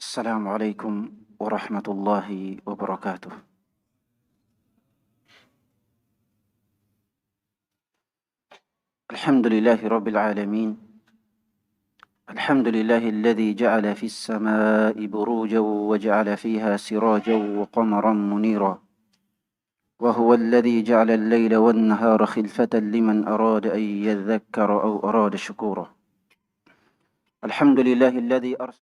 السلام عليكم ورحمة الله وبركاته. الحمد لله رب العالمين. الحمد لله الذي جعل في السماء بروجا وجعل فيها سراجا وقمرا منيرا، وهو الذي جعل الليل والنهار خلفة لمن أراد أن يذكر أو أراد شكورا. الحمد لله الذي أرسل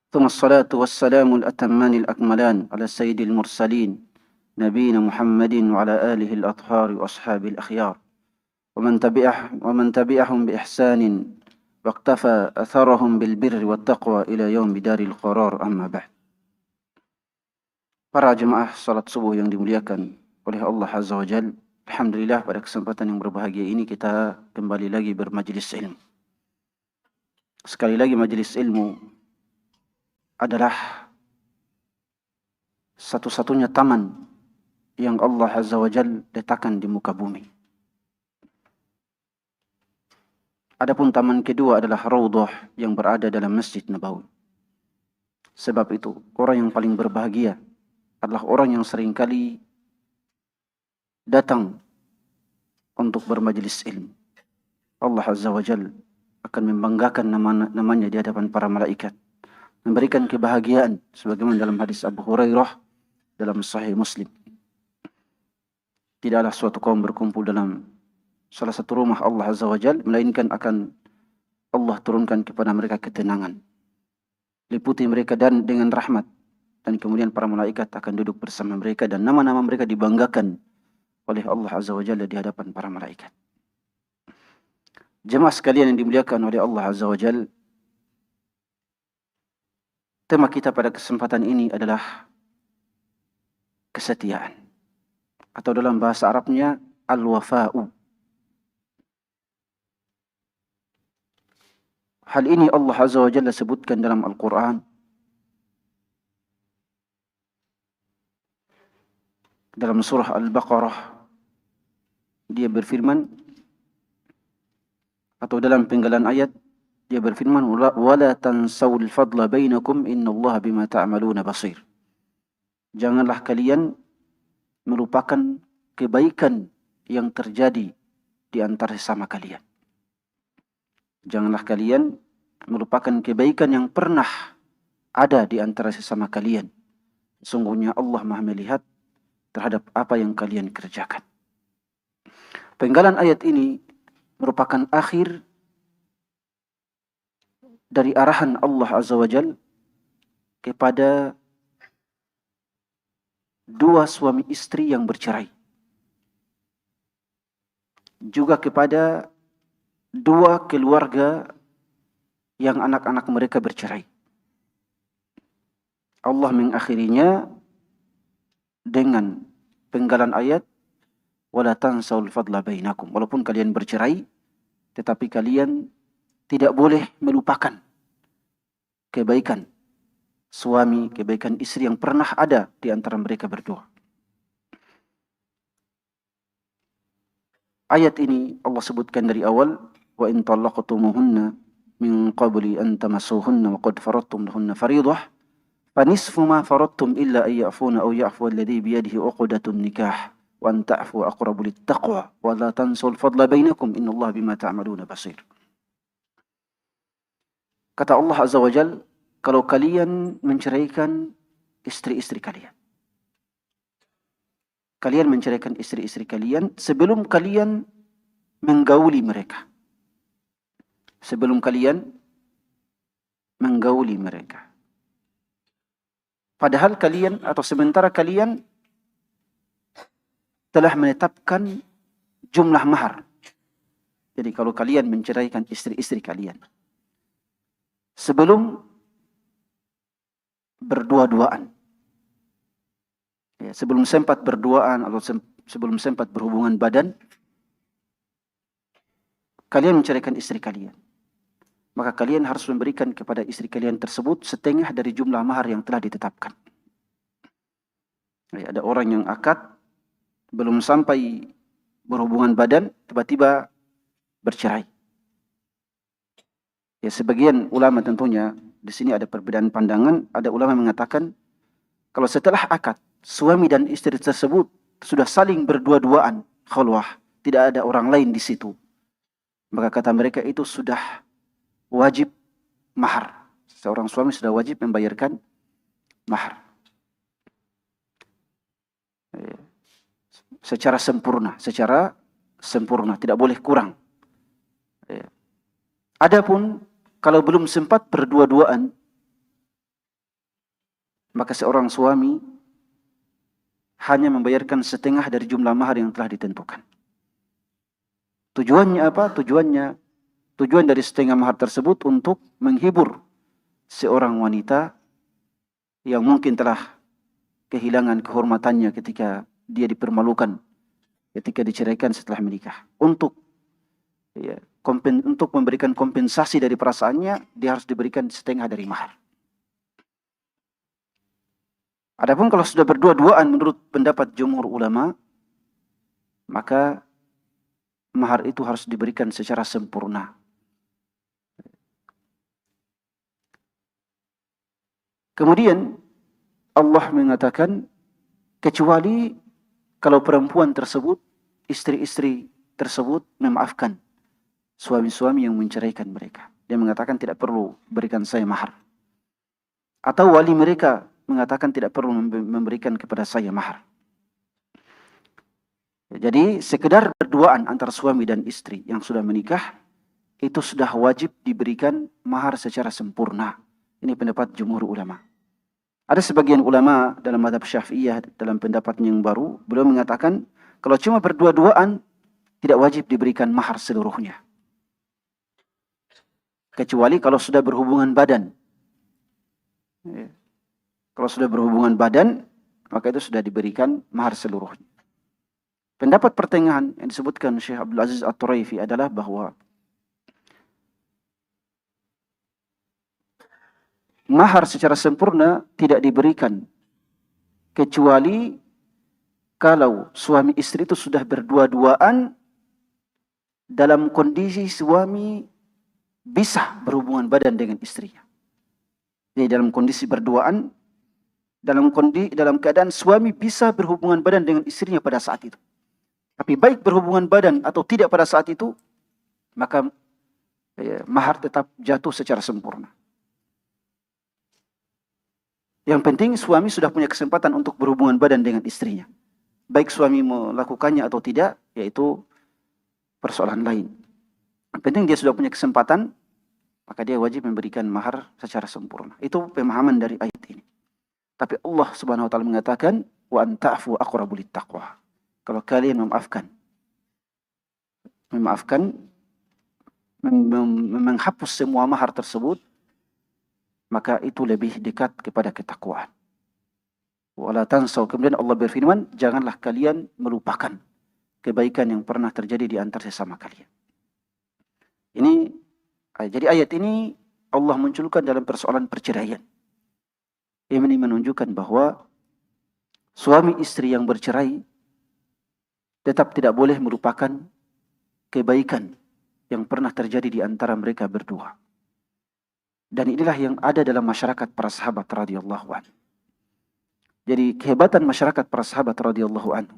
ثم الصلاة والسلام الأتمان الأكملان على سيد المرسلين نبينا محمد وعلى آله الأطهار وأصحاب الأخيار ومن تبعهم بإحسان واقتفى أثرهم بالبر والتقوى إلى يوم دار القرار. أما بعد. Para jemaah salat subuh yang dimuliakan oleh Allah Azza wa Jal, alhamdulillah pada kesempatan yang berbahagia ini kita kembali lagi bermajlis ilmu. Sekali lagi majlis ilmu adalah satu-satunya taman yang Allah Azza wa Jal letakkan di muka bumi. Adapun taman kedua adalah Raudhah yang berada dalam Masjid Nabawi. Sebab itu, orang yang paling berbahagia adalah orang yang seringkali datang untuk bermajlis ilmu. Allah Azza wa Jal akan membanggakan namanya di hadapan para malaikat, memberikan kebahagiaan sebagaimana dalam hadis Abu Hurairah dalam Sahih Muslim. Tidaklah suatu kaum berkumpul dalam salah satu rumah Allah Azza wa Jal, melainkan akan Allah turunkan kepada mereka ketenangan, liputi mereka dan dengan rahmat, dan kemudian para malaikat akan duduk bersama mereka dan nama-nama mereka dibanggakan oleh Allah Azza wa Jalla di hadapan para malaikat. Jemaah sekalian yang dimuliakan oleh Allah Azza wa Jalla, tema kita pada kesempatan ini adalah kesetiaan, atau dalam bahasa Arabnya al-wafa'u. Hal ini Allah Azza wa Jalla sebutkan dalam Al-Quran dalam surah Al-Baqarah. Dia berfirman, atau dalam penggalan ayat dia berfirman, wala tansawul fadla bainakum innallaha bima ta'maluna basir. Janganlah kalian melupakan kebaikan yang terjadi di antara sesama kalian. Janganlah kalian melupakan kebaikan yang pernah ada di antara sesama kalian. Sesungguhnya Allah Maha melihat terhadap apa yang kalian kerjakan. Penggalan ayat ini merupakan akhir dari arahan Allah Azza wa Jal kepada dua suami istri yang bercerai, juga kepada dua keluarga yang anak-anak mereka bercerai. Allah mengakhirinya dengan penggalan ayat wala tansawul fadla bainakum. Walaupun kalian bercerai, tetapi kalian tidak boleh melupakan kebaikan suami, kebaikan istri yang pernah ada di antara mereka berdua. Ayat ini Allah sebutkan dari awal, wa in talaqtumuhunna min qabli an tamassuhunna wa qad faradtum lahunna fariidah fanisfu ma faradtum illa an ya'funa aw ya'fu alladhi biyadihi 'uqdatun nikah wa an ta'fu aqrabu lit-taqwa wa la tansul fadla bainakum innallaha bima ta'maluna basir. Kata Allah Azza wa Jal, kalau kalian menceraikan istri-istri kalian, kalian menceraikan istri-istri kalian sebelum kalian menggauli mereka. Sebelum kalian menggauli mereka. Padahal kalian atau sementara kalian telah menetapkan jumlah mahar. Jadi kalau kalian menceraikan istri-istri kalian sebelum berdua-duaan, ya, sebelum sempat berduaan atau sebelum sempat berhubungan badan, kalian menceraikan istri kalian, maka kalian harus memberikan kepada istri kalian tersebut setengah dari jumlah mahar yang telah ditetapkan. Ada orang yang akad belum sampai berhubungan badan, tiba-tiba bercerai. Ya, sebagian ulama tentunya di sini ada perbedaan pandangan. Ada ulama mengatakan kalau setelah akad suami dan istri tersebut sudah saling berdua-duaan khulwah, tidak ada orang lain di situ, maka kata mereka itu sudah wajib mahar. Seorang suami sudah wajib membayarkan mahar secara sempurna, tidak boleh kurang. Adapun kalau belum sempat berdua-duaan, maka seorang suami hanya membayarkan setengah dari jumlah mahar yang telah ditentukan. Tujuannya apa? Tujuan dari setengah mahar tersebut untuk menghibur seorang wanita yang mungkin telah kehilangan kehormatannya ketika dia dipermalukan ketika diceraikan setelah menikah. Untuk memberikan kompensasi dari perasaannya, dia harus diberikan setengah dari mahar. Adapun kalau sudah berdua-duaan menurut pendapat jumhur ulama, maka mahar itu harus diberikan secara sempurna. Kemudian Allah mengatakan kecuali kalau perempuan tersebut, istri-istri tersebut memaafkan suami-suami yang menceraikan mereka. Dia mengatakan tidak perlu berikan saya mahar. Atau wali mereka mengatakan tidak perlu memberikan kepada saya mahar. Jadi sekedar berduaan antara suami dan istri yang sudah menikah, itu sudah wajib diberikan mahar secara sempurna. Ini pendapat jumhur ulama. Ada sebagian ulama dalam mazhab Syafi'iyah dalam pendapatnya yang baru, beliau mengatakan kalau cuma berdua-duaan tidak wajib diberikan mahar seluruhnya. Kecuali kalau sudah berhubungan badan. Kalau sudah berhubungan badan, maka itu sudah diberikan mahar seluruhnya. Pendapat pertengahan yang disebutkan Syekh Abdul Aziz At-Turaifi adalah bahwa mahar secara sempurna tidak diberikan kecuali kalau suami istri itu sudah berdua-duaan dalam kondisi suami bisa berhubungan badan dengan istrinya. Jadi dalam kondisi berduaan, dalam keadaan suami bisa berhubungan badan dengan istrinya pada saat itu. Tapi baik berhubungan badan atau tidak pada saat itu, maka mahar tetap jatuh secara sempurna. Yang penting suami sudah punya kesempatan untuk berhubungan badan dengan istrinya. Baik suami melakukannya atau tidak, yaitu persoalan lain. Yang penting dia sudah punya kesempatan, maka dia wajib memberikan mahar secara sempurna. Itu pemahaman dari ayat ini. Tapi Allah Subhanahu wa taala mengatakan wa anta'fu aqrabu littaqwa. Kalau kalian memaafkan menghapus semua mahar tersebut, maka itu lebih dekat kepada ketakwaan. Wala tansaw, kemudian Allah berfirman, janganlah kalian melupakan kebaikan yang pernah terjadi di antara sesama kalian. Jadi ayat ini Allah munculkan dalam persoalan perceraian. Ini menunjukkan bahwa suami istri yang bercerai tetap tidak boleh melupakan kebaikan yang pernah terjadi di antara mereka berdua. Dan inilah yang ada dalam masyarakat para sahabat radhiyallahu anhu. Jadi kehebatan masyarakat para sahabat radhiyallahu anhu.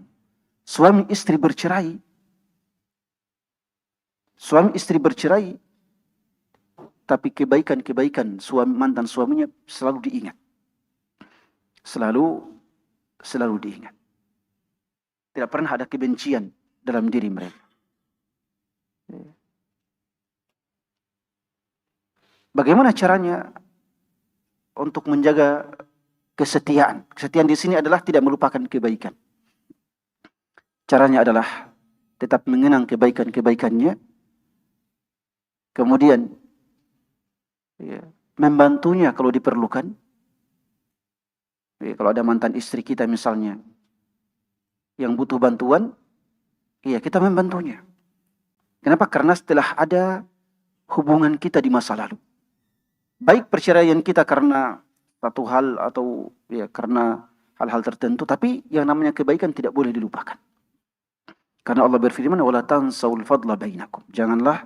Suami istri bercerai, tapi kebaikan mantan suaminya selalu diingat. Selalu diingat. Tidak pernah ada kebencian dalam diri mereka. Bagaimana caranya untuk menjaga kesetiaan? Kesetiaan di sini adalah tidak melupakan kebaikan. Caranya adalah tetap mengenang kebaikan-kebaikannya. Kemudian membantunya kalau diperlukan. Kalau ada mantan istri kita misalnya yang butuh bantuan, kita membantunya. Kenapa? Karena setelah ada hubungan kita di masa lalu, baik perceraian kita karena satu hal atau karena hal-hal tertentu, tapi yang namanya kebaikan tidak boleh dilupakan. Karena Allah berfirman, wala tansawul fadla bainakum. Janganlah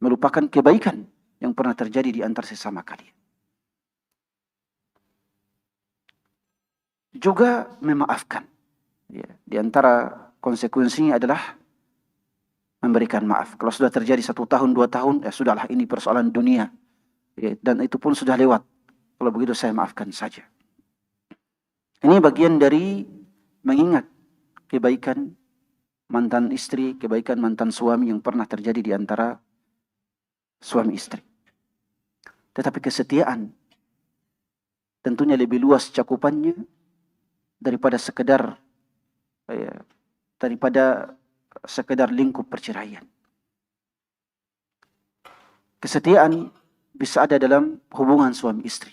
melupakan kebaikan yang pernah terjadi di antara sesama kalian. Juga memaafkan. Ya, di antara konsekuensinya adalah memberikan maaf. Kalau sudah terjadi 1 tahun, 2 tahun, ya sudahlah, ini persoalan dunia. Ya, dan itu pun sudah lewat. Kalau begitu saya maafkan saja. Ini bagian dari mengingat kebaikan mantan istri, kebaikan mantan suami yang pernah terjadi di antara suami istri. Tetapi kesetiaan tentunya lebih luas cakupannya daripada sekedar lingkup perceraian. Kesetiaan bisa ada dalam hubungan suami istri.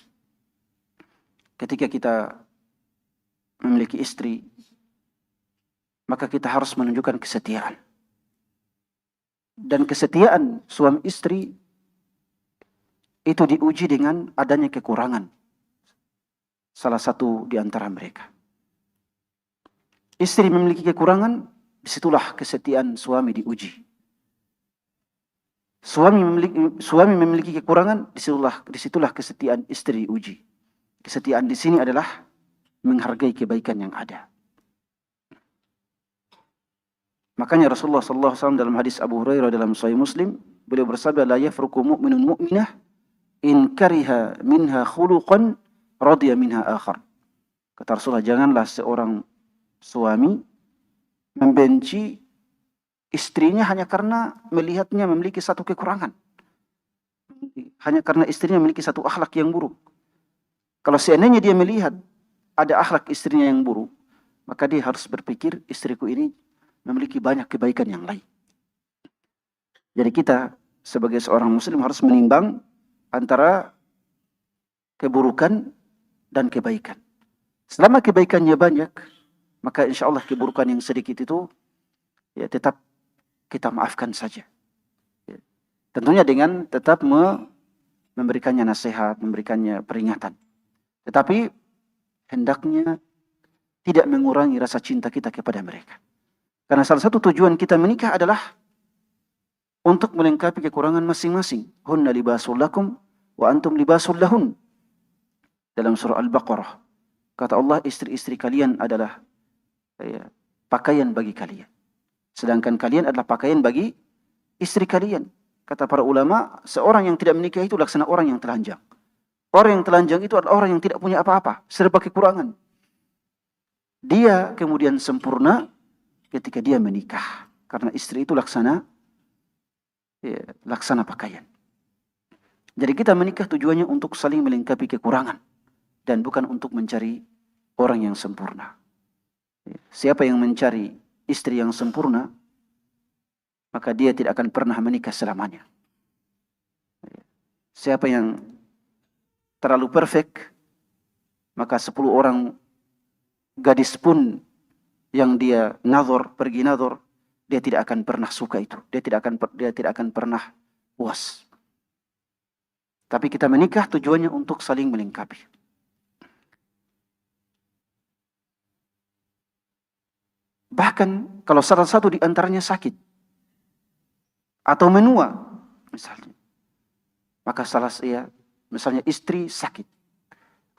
Ketika kita memiliki istri, maka kita harus menunjukkan kesetiaan. Dan kesetiaan suami istri itu diuji dengan adanya kekurangan salah satu di antara mereka. Istri memiliki kekurangan, disitulah kesetiaan suami diuji. Suami memiliki kekurangan, disitulah kesetiaan istri diuji. Kesetiaan di sini adalah menghargai kebaikan yang ada. Makanya Rasulullah SAW dalam hadis Abu Hurairah dalam Sahih Muslim, beliau bersabda, la yafruqu mu'minun mu'minah in kariha minha khuluqan radiya minha akhar. Kata Rasulullah, janganlah seorang suami membenci istrinya hanya karena melihatnya memiliki satu kekurangan. Hanya karena istrinya memiliki satu akhlak yang buruk. Kalau seandainya dia melihat ada akhlak istrinya yang buruk, maka dia harus berpikir, istriku ini memiliki banyak kebaikan yang lain. Jadi kita sebagai seorang muslim harus menimbang antara keburukan dan kebaikan. Selama kebaikannya banyak, maka insya Allah keburukan yang sedikit itu ya tetap kita maafkan saja. Ya. Tentunya dengan tetap memberikannya nasihat, memberikannya peringatan. Tetapi hendaknya tidak mengurangi rasa cinta kita kepada mereka. Karena salah satu tujuan kita menikah adalah untuk melengkapi kekurangan masing-masing. Hunna libasul lakum wa antum libasul lahun. Dalam surah Al-Baqarah, kata Allah, istri-istri kalian adalah pakaian bagi kalian. Sedangkan kalian adalah pakaian bagi istri kalian. Kata para ulama, seorang yang tidak menikah itu laksana orang yang telanjang. Orang yang telanjang itu adalah orang yang tidak punya apa-apa, serba kekurangan. Dia kemudian sempurna ketika dia menikah. Karena istri itu laksana pakaian. Jadi kita menikah tujuannya untuk saling melengkapi kekurangan. Dan bukan untuk mencari orang yang sempurna. Siapa yang mencari istri yang sempurna, maka dia tidak akan pernah menikah selamanya. Siapa yang terlalu perfect, maka 10 orang gadis pun yang dia pergi nazar, dia tidak akan pernah suka itu. Dia tidak akan pernah puas. Tapi kita menikah tujuannya untuk saling melengkapi. Bahkan kalau salah satu di antaranya sakit atau menua misalnya, maka misalnya istri sakit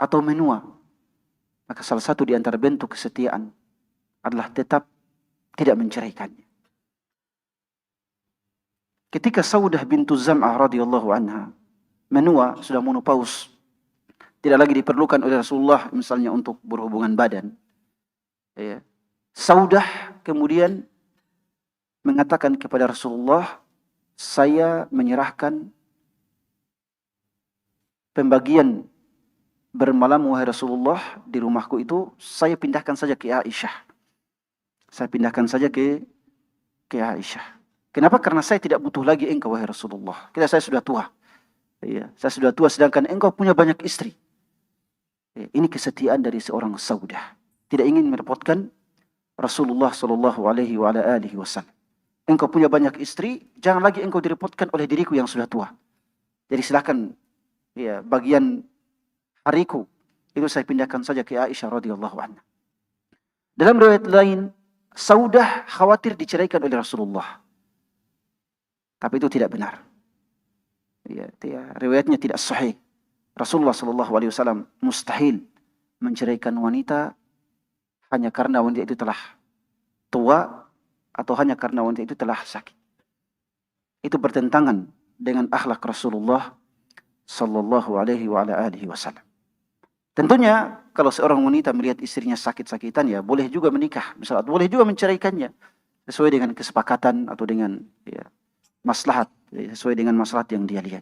atau menua, maka salah satu di antara bentuk kesetiaan adalah tetap tidak menceraikannya. Ketika Saudah bintu Zam'ah radhiyallahu anha menua, sudah menopause, tidak lagi diperlukan oleh Rasulullah misalnya untuk berhubungan badan, ya. Saudah kemudian mengatakan kepada Rasulullah, saya menyerahkan pembagian bermalam wahai Rasulullah di rumahku itu, saya pindahkan saja ke Aisyah. Saya pindahkan saja ke Aisyah. Kenapa? Karena saya tidak butuh lagi engkau wahai Rasulullah. Saya sudah tua. Ya, saya sudah tua sedangkan engkau punya banyak istri. Ya, ini kesetiaan dari seorang Saudah. Tidak ingin merepotkan Rasulullah sallallahu alaihi wasallam. Engkau punya banyak istri, jangan lagi engkau direpotkan oleh diriku yang sudah tua. Jadi silakan, ya, bagian hariku itu saya pindahkan saja ke Aisyah radhiyallahu anha. Dalam riwayat lain, Saudah khawatir diceraikan oleh Rasulullah. Tapi itu tidak benar. Riwayatnya tidak sahih. Rasulullah sallallahu alaihi wasallam mustahil menceraikan wanita hanya karena wanita itu telah tua atau hanya karena wanita itu telah sakit. Itu bertentangan dengan akhlak Rasulullah sallallahu alaihi wasallam. Tentunya kalau seorang wanita melihat istrinya sakit-sakitan, ya boleh juga menikah, misalnya boleh juga menceraikannya sesuai dengan kesepakatan atau dengan maslahat, sesuai dengan maslahat yang dia lihat.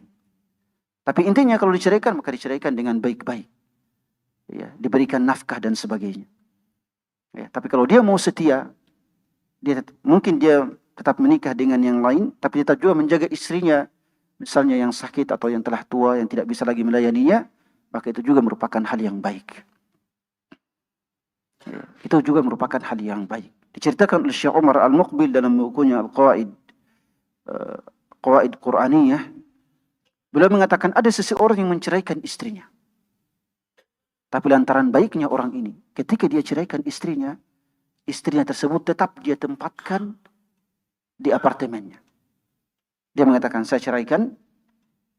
Tapi intinya kalau diceraikan, maka diceraikan dengan baik-baik, diberikan nafkah dan sebagainya. Tapi kalau dia mau setia, mungkin dia tetap menikah dengan yang lain, tapi tetap juga menjaga istrinya, misalnya yang sakit atau yang telah tua, yang tidak bisa lagi melayaninya, maka itu juga merupakan hal yang baik. Itu juga merupakan hal yang baik. Diceritakan oleh Syekh Umar Al-Muqbil dalam bukunya Al-Qawaid, Qawaid Qur'aniyah. Beliau mengatakan ada seseorang yang menceraikan istrinya. Tapi lantaran baiknya orang ini, ketika dia ceraikan istrinya tersebut tetap dia tempatkan di apartemennya. Dia mengatakan, saya ceraikan,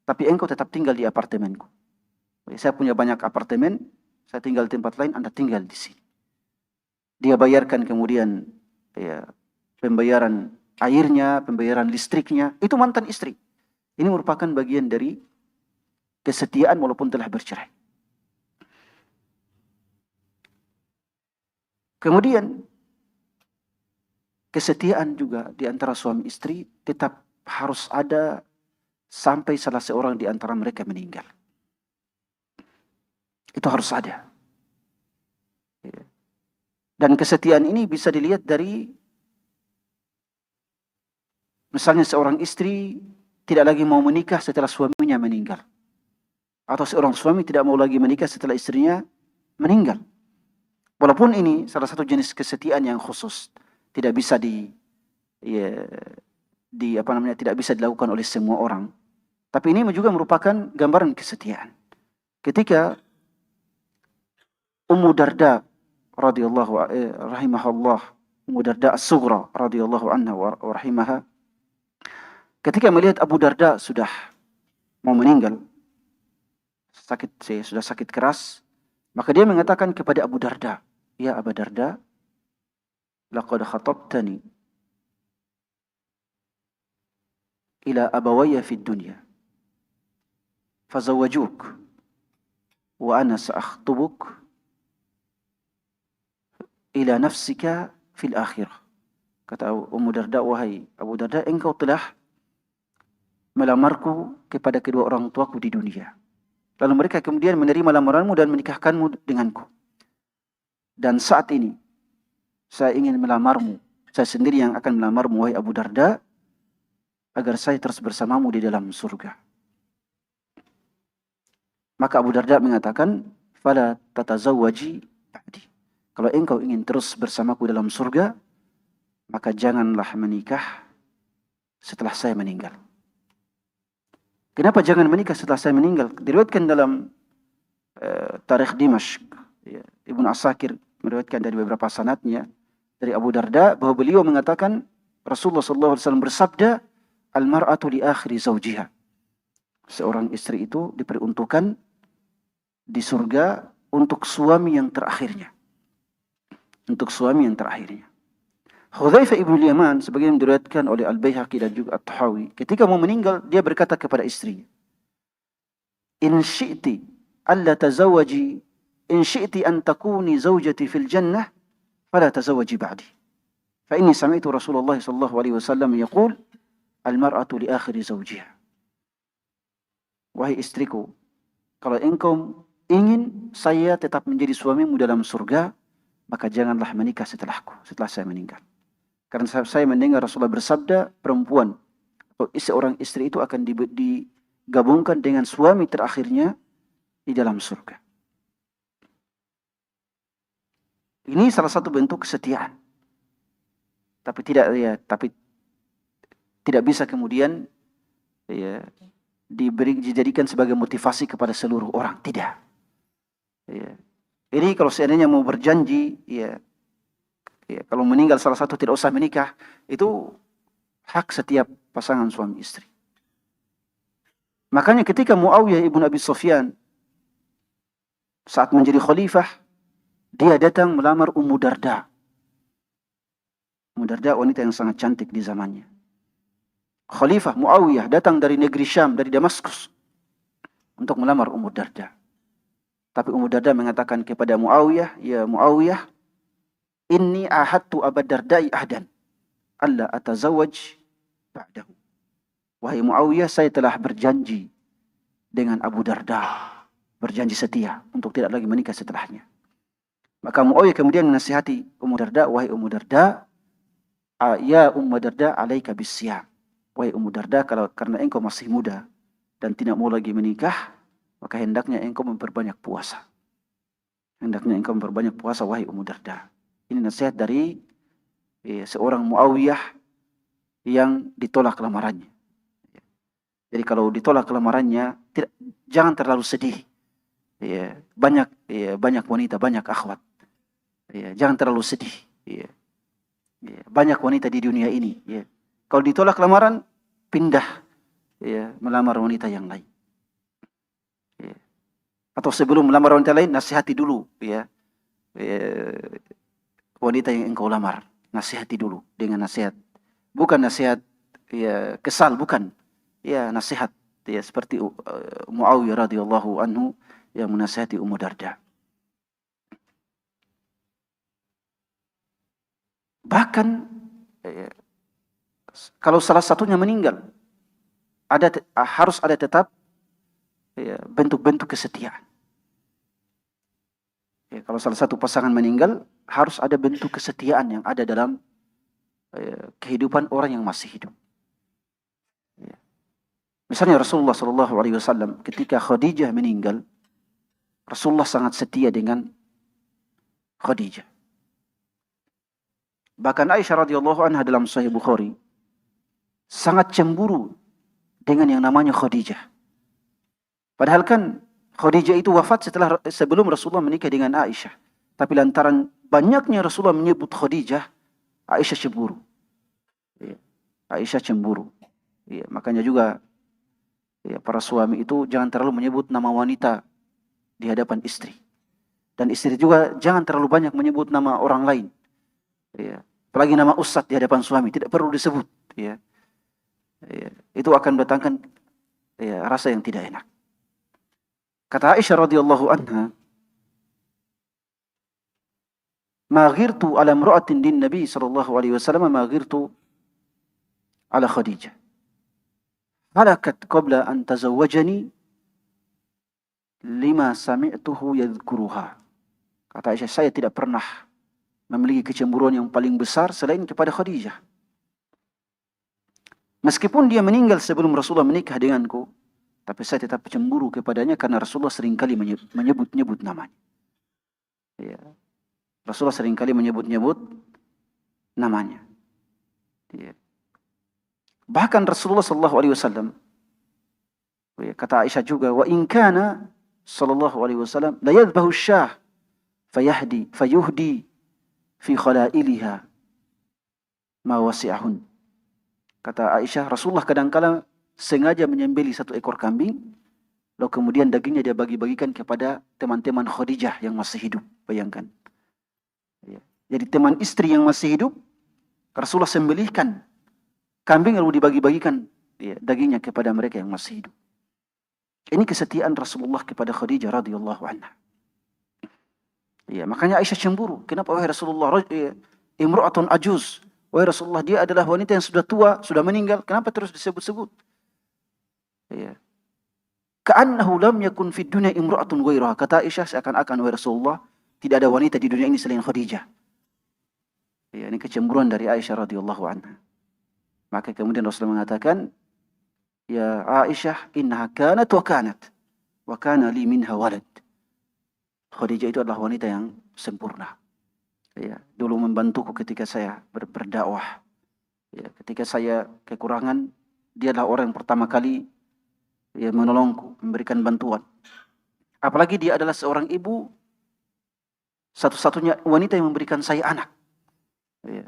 tapi engkau tetap tinggal di apartemenku. Saya punya banyak apartemen, saya tinggal di tempat lain, Anda tinggal di sini. Dia bayarkan kemudian pembayaran airnya, pembayaran listriknya. Itu mantan istri. Ini merupakan bagian dari kesetiaan walaupun telah bercerai. Kemudian kesetiaan juga di antara suami istri tetap harus ada sampai salah seorang di antara mereka meninggal. Itu harus ada. Dan kesetiaan ini bisa dilihat dari misalnya seorang istri tidak lagi mau menikah setelah suaminya meninggal. Atau seorang suami tidak mau lagi menikah setelah istrinya meninggal. Walaupun ini salah satu jenis kesetiaan yang khusus, tidak bisa tidak bisa dilakukan oleh semua orang. Tapi ini juga merupakan gambaran kesetiaan. Ketika Ummu Darda rahimahullah, Ummu Darda As-Sughra radhiyallahu anha wa rahimaha, ketika melihat Abu Darda sudah mau meninggal, sudah sakit keras, maka dia mengatakan kepada Abu Darda, ya Abu Darda, laqad khatabtani ila abawayya fid dunya fazawwajuk wa ana sa'akhtubuk ila nafsika fil akhirah. Kata Ummu Darda, wahai Abu Darda, engkau telah melamarku kepada kedua orang tuaku di dunia. Lalu mereka kemudian menerima lamaranmu dan menikahkanmu denganku. Dan saat ini saya ingin melamarmu, saya sendiri yang akan melamarmu, wahai Abu Darda, agar saya terus bersamamu di dalam surga. Maka Abu Darda mengatakan, fala tatazawwaji ba'di. Kalau engkau ingin terus bersamaku dalam surga, maka janganlah menikah setelah saya meninggal. Kenapa jangan menikah setelah saya meninggal? Diriwayatkan dalam Tarikh Dimashq, Ibnu Asakir meriwayatkan dari beberapa sanadnya dari Abu Darda bahwa beliau mengatakan Rasulullah SAW bersabda, al-mar'atu li akhiri zawjiha. Seorang istri itu diperuntukkan di surga untuk suami yang terakhirnya. Untuk suami yang terakhirnya. Hudzaifah ibn Yaman, sebagaimana diriwayatkan oleh Al-Baihaqi dan juga At-Tahawi, ketika mau meninggal dia berkata kepada istrinya, in syi'ti alla tazawwaji, in syi'ti an takuni zawjati fil jannah fala tazawwaji ba'di. Fa inni sami'tu Rasulullah sallallahu alaihi wasallam yaqul al-mar'atu li akhiri zawjiha. Wahai istriku, kalau engkau ingin saya tetap menjadi suamimu dalam surga, maka janganlah menikah setelahku, setelah saya meninggal. Karena saya mendengar Rasulullah bersabda, perempuan atau seorang istri itu akan digabungkan dengan suami terakhirnya di dalam surga. Ini salah satu bentuk kesetiaan. Tapi tidak bisa kemudian dijadikan sebagai motivasi kepada seluruh orang. Tidak. Ya. Ini kalau seandainya mau berjanji, ya, kalau meninggal salah satu tidak usah menikah, itu hak setiap pasangan suami istri. Makanya ketika Muawiyah ibn Abi Sufyan saat menjadi khalifah, dia datang melamar Ummu Darda. Ummu Darda wanita yang sangat cantik di zamannya. Khalifah Muawiyah datang dari negeri Syam, dari Damaskus, untuk melamar Ummu Darda. Tapi Ummu Darda mengatakan kepada Muawiyah, "Ya Muawiyah, inni ahadtu Abu Darda'i ahdan, alla atazawwaj ba'dahu." Wahai Muawiyah, saya telah berjanji dengan Abu Darda, berjanji setia untuk tidak lagi menikah setelahnya. Maka Muawiyah kemudian menasihati Ummu Darda, "Wahai Ummu Darda, ya Ummu Darda, alaika bisyam." Wahai Ummu Darda, karena engkau masih muda dan tidak mau lagi menikah, maka hendaknya engkau memperbanyak puasa. Hendaknya engkau memperbanyak puasa, wahai Ummu Darda. Ini nasihat dari seorang Muawiyah yang ditolak lamarannya. Jadi kalau ditolak lamarannya, jangan terlalu sedih. Banyak wanita, banyak akhwat. Jangan terlalu sedih. Banyak wanita di dunia ini. Kalau ditolak lamaran, pindah melamar wanita yang lain. Atau sebelum melamar wanita lain, nasihati dulu wanita yang engkau lamar. Nasihati dulu dengan nasihat. Bukan nasihat kesal, bukan. Nasihat. Seperti Muawiyah radhiyallahu anhu yang menasihati Ummu Darda. Bahkan kalau salah satunya meninggal, harus ada tetap bentuk-bentuk kesetiaan. Kalau salah satu pasangan meninggal, harus ada bentuk kesetiaan yang ada dalam kehidupan orang yang masih hidup. Misalnya Rasulullah SAW ketika Khadijah meninggal, Rasulullah sangat setia dengan Khadijah. Bahkan Aisyah radhiyallahu anha dalam Sahih Bukhari sangat cemburu dengan yang namanya Khadijah. Padahal kan Khadijah itu wafat sebelum Rasulullah menikah dengan Aisyah. Tapi lantaran banyaknya Rasulullah menyebut Khadijah, Aisyah cemburu. Aisyah cemburu. Makanya juga para suami itu jangan terlalu menyebut nama wanita di hadapan istri. Dan istri juga jangan terlalu banyak menyebut nama orang lain. Apalagi nama ustadz di hadapan suami, tidak perlu disebut. Itu akan mendatangkan rasa yang tidak enak. Kata Aisyah radhiyallahu anha, "Ma ghirtu ala imra'atin din Nabi sallallahu alaihi wasallam ma ghirtu ala Khadijah. Halakat qabla an tazawwajani lima sami'tuhu yadhkuruha." Kata Aisyah, saya tidak pernah memiliki kecemburuan yang paling besar selain kepada Khadijah. Meskipun dia meninggal sebelum Rasulullah menikah denganku, tapi saya tetap cemburu kepadanya karena Rasulullah seringkali menyebut-nyebut namanya. Rasulullah seringkali menyebut-nyebut namanya. Bahkan Rasulullah sallallahu alaihi wasallam, kata Aisyah juga, "Wa in kana sallallahu alaihi wasallam la yadhbahu syah fayuhdi fi khalailiha ma wasi'ahun." Kata Aisyah, Rasulullah kadang-kala sengaja menyembelih satu ekor kambing, lalu kemudian dagingnya dia bagi-bagikan kepada teman-teman Khadijah yang masih hidup. Bayangkan. Jadi teman istri yang masih hidup, Rasulullah sembelihkan kambing lalu dibagi-bagikan dagingnya kepada mereka yang masih hidup. Ini kesetiaan Rasulullah kepada Khadijah radhiyallahu anha. Makanya Aisyah cemburu. Kenapa wahai Rasulullah, imra'atun ajuz? Wahai Rasulullah, dia adalah wanita yang sudah tua, sudah meninggal. Kenapa terus disebut-sebut? Ka'annahu lam yakun fid dunya imra'atun ghairaha. Kata Aisyah, seakan-akan wahai Rasulullah, tidak ada wanita di dunia ini selain Khadijah. Ini kecemburuan dari Aisyah radhiyallahu anha. Maka kemudian Rasulullah mengatakan, "Ya Aisyah, innaha kanat wa kanat, wa kana li minha walad." Khadijah itu adalah wanita yang sempurna. Dulu membantuku ketika saya berdakwah. Ketika saya kekurangan, dia adalah orang yang pertama kali menolongku, memberikan bantuan. Apalagi dia adalah seorang ibu satu-satunya wanita yang memberikan saya anak. Ya.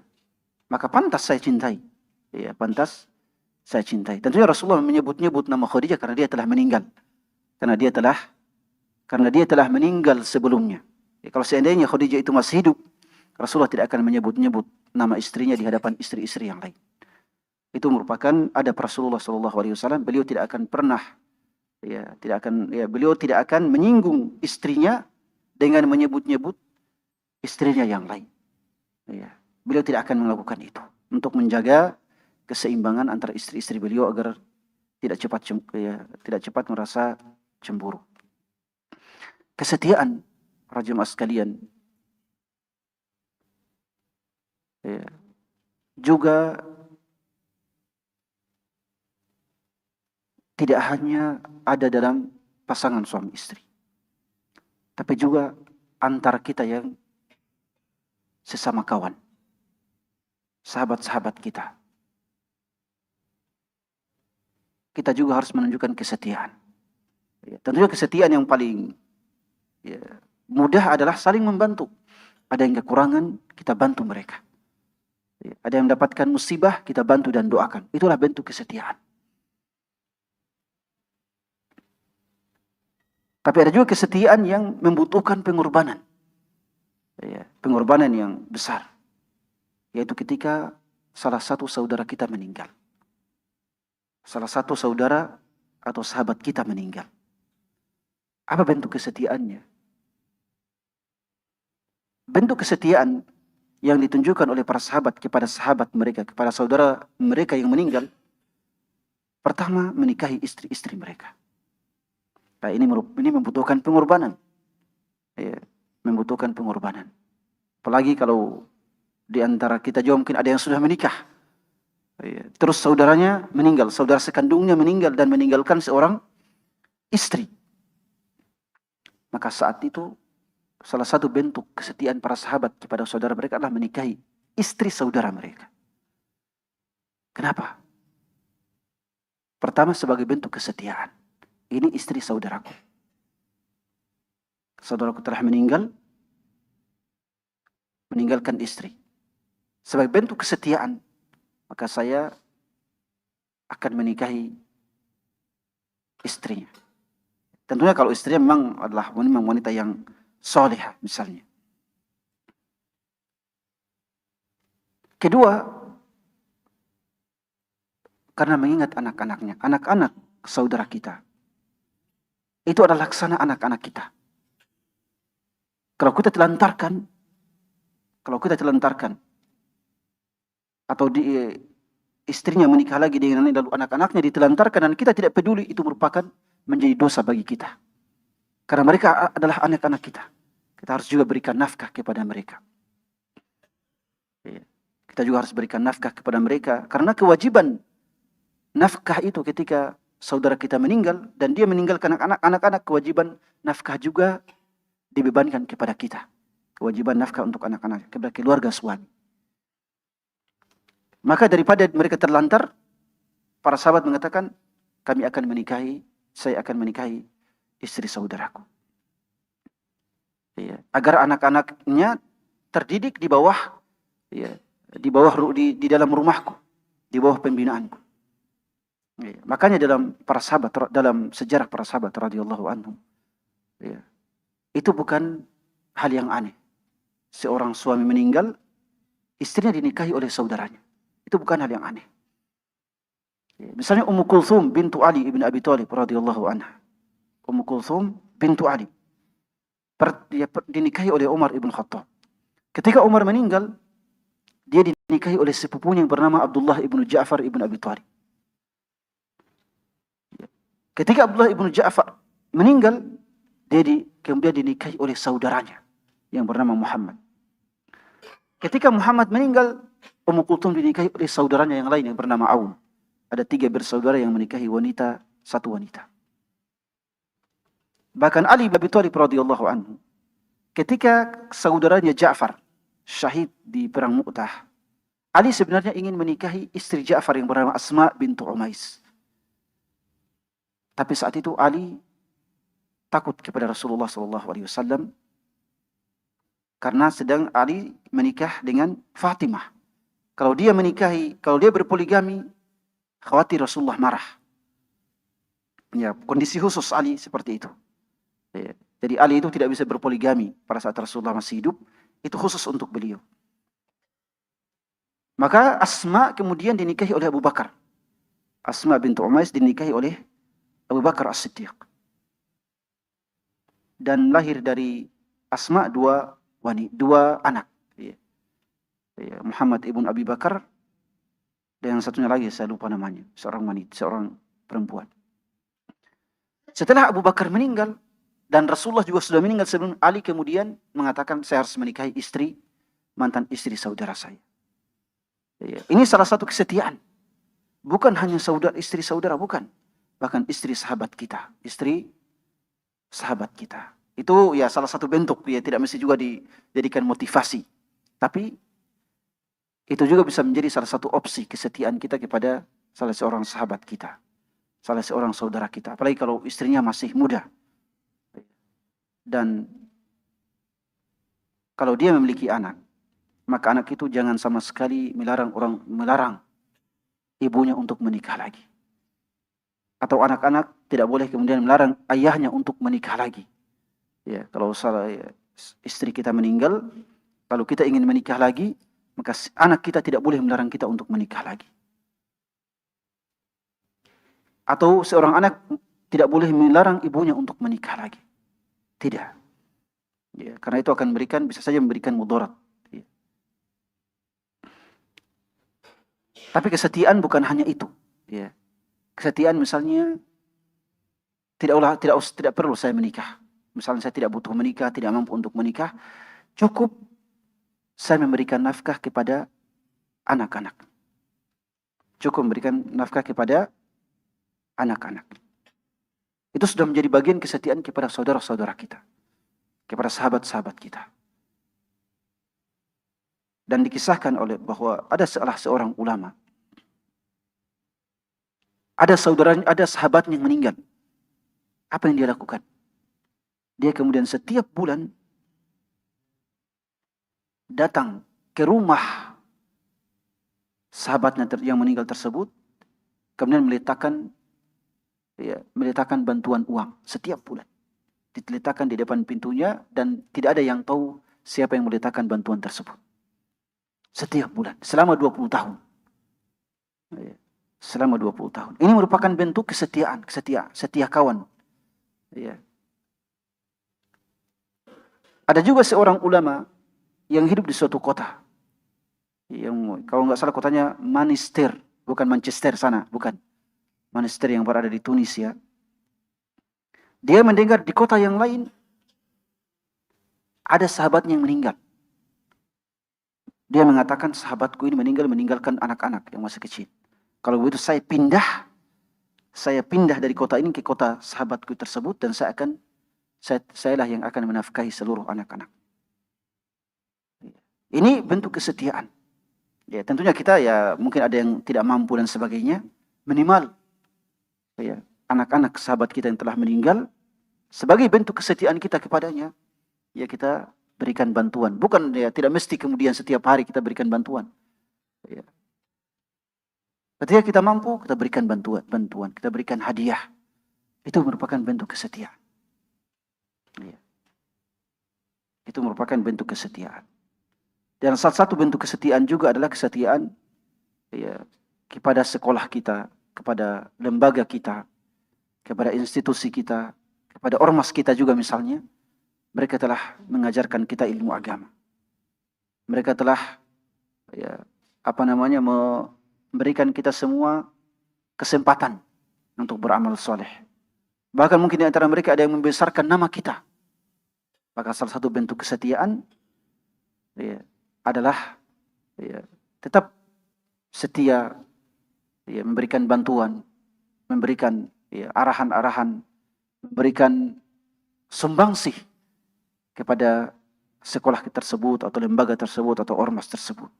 Maka pantas saya cintai. Ya, pantas saya cintai. Tentunya Rasulullah menyebut-nyebut nama Khadijah karena dia telah meninggal. Karena dia telah meninggal sebelumnya. Ya, kalau seandainya Khadijah itu masih hidup, Rasulullah tidak akan menyebut-nyebut nama istrinya di hadapan istri-istri yang lain. Itu merupakan adab Rasulullah SAW. Beliau tidak akan pernah, beliau tidak akan menyinggung istrinya dengan menyebut-nyebut istrinya yang lain. Ya, beliau tidak akan melakukan itu untuk menjaga keseimbangan antara istri-istri beliau agar tidak cepat merasa cemburu. Kesetiaan, para jemaah sekalian, juga tidak hanya ada dalam pasangan suami istri, tapi juga antara kita yang sesama kawan, sahabat-sahabat kita. Kita juga harus menunjukkan kesetiaan. Tentunya kesetiaan yang paling mudah adalah saling membantu. Ada yang kekurangan, kita bantu mereka. Ada yang mendapatkan musibah, kita bantu dan doakan. Itulah bentuk kesetiaan. Tapi ada juga kesetiaan yang membutuhkan pengorbanan. Pengorbanan yang besar. Yaitu ketika salah satu saudara kita meninggal. Salah satu saudara atau sahabat kita meninggal. Apa bentuk kesetiaannya? Bentuk kesetiaan yang ditunjukkan oleh para sahabat kepada sahabat mereka, kepada saudara mereka yang meninggal, pertama menikahi istri-istri mereka. Nah, ini membutuhkan pengorbanan. Membutuhkan pengorbanan. Apalagi kalau di antara kita juga mungkin ada yang sudah menikah. Terus saudaranya meninggal, saudara sekandungnya meninggal dan meninggalkan seorang istri. Maka saat itu salah satu bentuk kesetiaan para sahabat kepada saudara mereka adalah menikahi istri saudara mereka. Kenapa? Pertama sebagai bentuk kesetiaan. Ini istri saudaraku. Saudaraku telah meninggalkan istri. Sebagai bentuk kesetiaan, maka saya akan menikahi istrinya. Tentunya kalau istrinya memang adalah wanita yang soleh misalnya. Kedua, karena mengingat anak-anaknya. Anak-anak saudara kita. Itu adalah laksana anak-anak kita. Kalau kita telantarkan, atau istrinya menikah lagi dengan lalu anak-anaknya ditelantarkan dan kita tidak peduli, itu merupakan menjadi dosa bagi kita. Karena mereka adalah anak-anak kita. Kita harus juga berikan nafkah kepada mereka. Kita juga harus berikan nafkah kepada mereka. Karena kewajiban nafkah itu ketika saudara kita meninggal dan dia meninggalkan anak-anak, kewajiban nafkah juga dibebankan kepada kita. Kewajiban nafkah untuk anak-anak, kepada keluarga suami. Maka daripada mereka terlantar, para sahabat mengatakan, saya akan menikahi istri saudaraku. Agar anak-anaknya terdidik di dalam rumahku, di bawah pembinaanku. Makanya dalam sejarah para sahabat radhiyallahu anhum, itu bukan hal yang aneh. Seorang suami meninggal, istrinya dinikahi oleh saudaranya. Itu bukan hal yang aneh. Misalnya Ummu Kulthum bintu Ali ibn Abi Thalib radhiyallahu anha. Ummu Kulthum bintu Ali dia dinikahi oleh Umar ibn Khattab. Ketika Umar meninggal, dia dinikahi oleh sepupunya yang bernama Abdullah ibn Ja'far ibn Abi Thalib. Ketika Abdullah ibn Ja'far meninggal, kemudian dinikahi oleh saudaranya yang bernama Muhammad. Ketika Muhammad meninggal, Ummu Kulthum dinikahi oleh saudaranya yang lain yang bernama Aun. Ada 3 bersaudara yang menikahi satu wanita. Bahkan Ali bin Abi Thalib radhiyallahu anhu, ketika saudaranya Ja'far syahid di perang Mu'tah, Ali sebenarnya ingin menikahi istri Ja'far yang bernama Asma bintu Umais. Tapi saat itu Ali takut kepada Rasulullah SAW karena sedang Ali menikah dengan Fatimah. Kalau dia berpoligami, khawatir Rasulullah marah. Ya, kondisi khusus Ali seperti itu. Ya. Jadi Ali itu tidak bisa berpoligami pada saat Rasulullah masih hidup, itu khusus untuk beliau. Maka Asma kemudian dinikahi oleh Abu Bakar. Asma bintu Umais dinikahi oleh Abu Bakar As-Siddiq. Dan lahir dari Asma dua anak. Ya. Muhammad ibn Abi Bakar dan yang satunya lagi saya lupa namanya, seorang perempuan. Setelah Abu Bakar meninggal dan Rasulullah juga sudah meninggal sebelum Ali kemudian mengatakan saya harus menikahi mantan istri saudara saya. Ya. Ini salah satu kesetiaan. Bukan hanya istri saudara, bukan. Bahkan istri sahabat kita. Itu ya salah satu bentuk, ya tidak mesti juga dijadikan motivasi. Tapi itu juga bisa menjadi salah satu opsi kesetiaan kita kepada salah seorang sahabat kita. Salah seorang saudara kita. Apalagi kalau istrinya masih muda. Dan kalau dia memiliki anak, maka anak itu jangan sama sekali melarang ibunya untuk menikah lagi. Atau anak-anak tidak boleh kemudian melarang ayahnya untuk menikah lagi. Ya, kalau istri kita meninggal, kalau kita ingin menikah lagi, maka anak kita tidak boleh melarang kita untuk menikah lagi. Atau seorang anak tidak boleh melarang ibunya untuk menikah lagi. Tidak. Ya, karena itu akan bisa saja memberikan mudarat. Ya. Tapi kesetiaan bukan hanya itu. Ya. Kesetiaan misalnya tidak perlu saya menikah. Misalnya saya tidak butuh menikah, tidak mampu untuk menikah, cukup saya memberikan nafkah kepada anak-anak. Cukup memberikan nafkah kepada anak-anak. Itu sudah menjadi bagian kesetiaan kepada saudara-saudara kita, kepada sahabat-sahabat kita. Dan dikisahkan bahwa ada salah seorang ulama, ada sahabatnya yang meninggal. Apa yang dia lakukan? Dia kemudian setiap bulan datang ke rumah sahabatnya yang meninggal tersebut, kemudian meletakkan bantuan uang setiap bulan. Diletakkan di depan pintunya dan tidak ada yang tahu siapa yang meletakkan bantuan tersebut. Setiap bulan, selama 20 tahun. Selama 20 tahun. Ini merupakan bentuk kesetiaan, setia kawan. Ya. Ada juga seorang ulama yang hidup di suatu kota. Yang kalau nggak salah kotanya Manister, bukan Manchester sana, bukan. Manister yang berada di Tunisia. Dia mendengar di kota yang lain ada sahabatnya yang meninggal. Dia mengatakan sahabatku ini meninggalkan anak-anak yang masih kecil. Kalau begitu saya pindah dari kota ini ke kota sahabatku tersebut dan sayalah yang akan menafkahi seluruh anak-anak. Ini bentuk kesetiaan. Ya, tentunya kita ya mungkin ada yang tidak mampu dan sebagainya. Minimal ya, anak-anak sahabat kita yang telah meninggal, sebagai bentuk kesetiaan kita kepadanya, ya kita berikan bantuan. Bukan ya tidak mesti kemudian setiap hari kita berikan bantuan. Ya. Ketika kita mampu, kita berikan bantuan, kita berikan hadiah. Itu merupakan bentuk kesetiaan. Ya. Itu merupakan bentuk kesetiaan. Dan salah satu bentuk kesetiaan juga adalah kesetiaan ya, kepada sekolah kita, kepada lembaga kita, kepada institusi kita, kepada ormas kita juga misalnya. Mereka telah mengajarkan kita ilmu agama. Mereka telah memberikan kita semua kesempatan untuk beramal soleh. Bahkan mungkin di antara mereka ada yang membesarkan nama kita. Maka salah satu bentuk kesetiaan adalah tetap setia, memberikan bantuan, memberikan arahan-arahan, memberikan sumbangsih kepada sekolah tersebut atau lembaga tersebut atau ormas tersebut.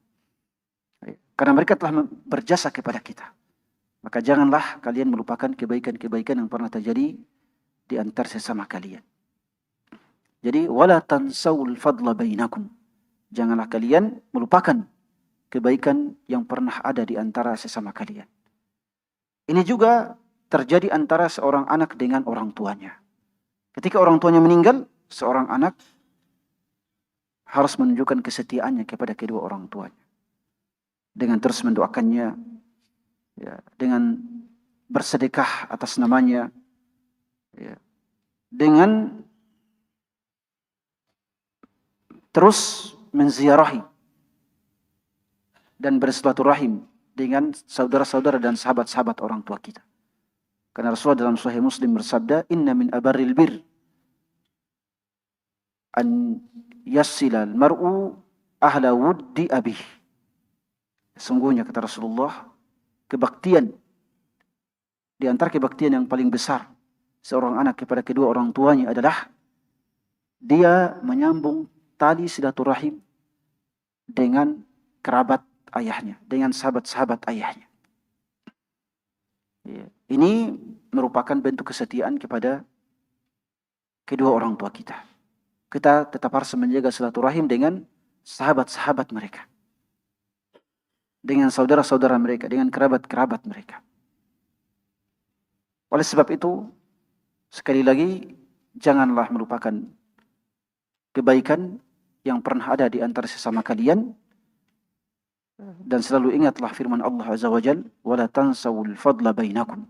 Karena mereka telah berjasa kepada kita. Maka janganlah kalian melupakan kebaikan-kebaikan yang pernah terjadi di antar sesama kalian. Jadi wala tansawul fadla bainakum. Janganlah kalian melupakan kebaikan yang pernah ada di antara sesama kalian. Ini juga terjadi antara seorang anak dengan orang tuanya. Ketika orang tuanya meninggal, seorang anak harus menunjukkan kesetiaannya kepada kedua orang tuanya. Dengan terus mendoakannya, ya, dengan bersedekah atas namanya, ya, dengan terus menziarahi dan bersilaturahim dengan saudara-saudara dan sahabat-sahabat orang tua kita. Karena Rasulullah dalam Sahih Muslim bersabda, "Inna min abarril bir an yassila al-mar'u ahla wuddi abih." Sungguhnya kata Rasulullah, kebaktian di antara kebaktian yang paling besar seorang anak kepada kedua orang tuanya adalah dia menyambung tali silaturahim dengan kerabat ayahnya, dengan sahabat-sahabat ayahnya. Ini merupakan bentuk kesetiaan kepada kedua orang tua kita. Kita tetap harus menjaga silaturahim dengan sahabat-sahabat mereka, dengan saudara-saudara mereka, dengan kerabat-kerabat mereka. Oleh sebab itu, sekali lagi, janganlah melupakan kebaikan yang pernah ada di antara sesama kalian, dan selalu ingatlah firman Allah Azza wa Jalla, "Wala tansawul fadla bainakum.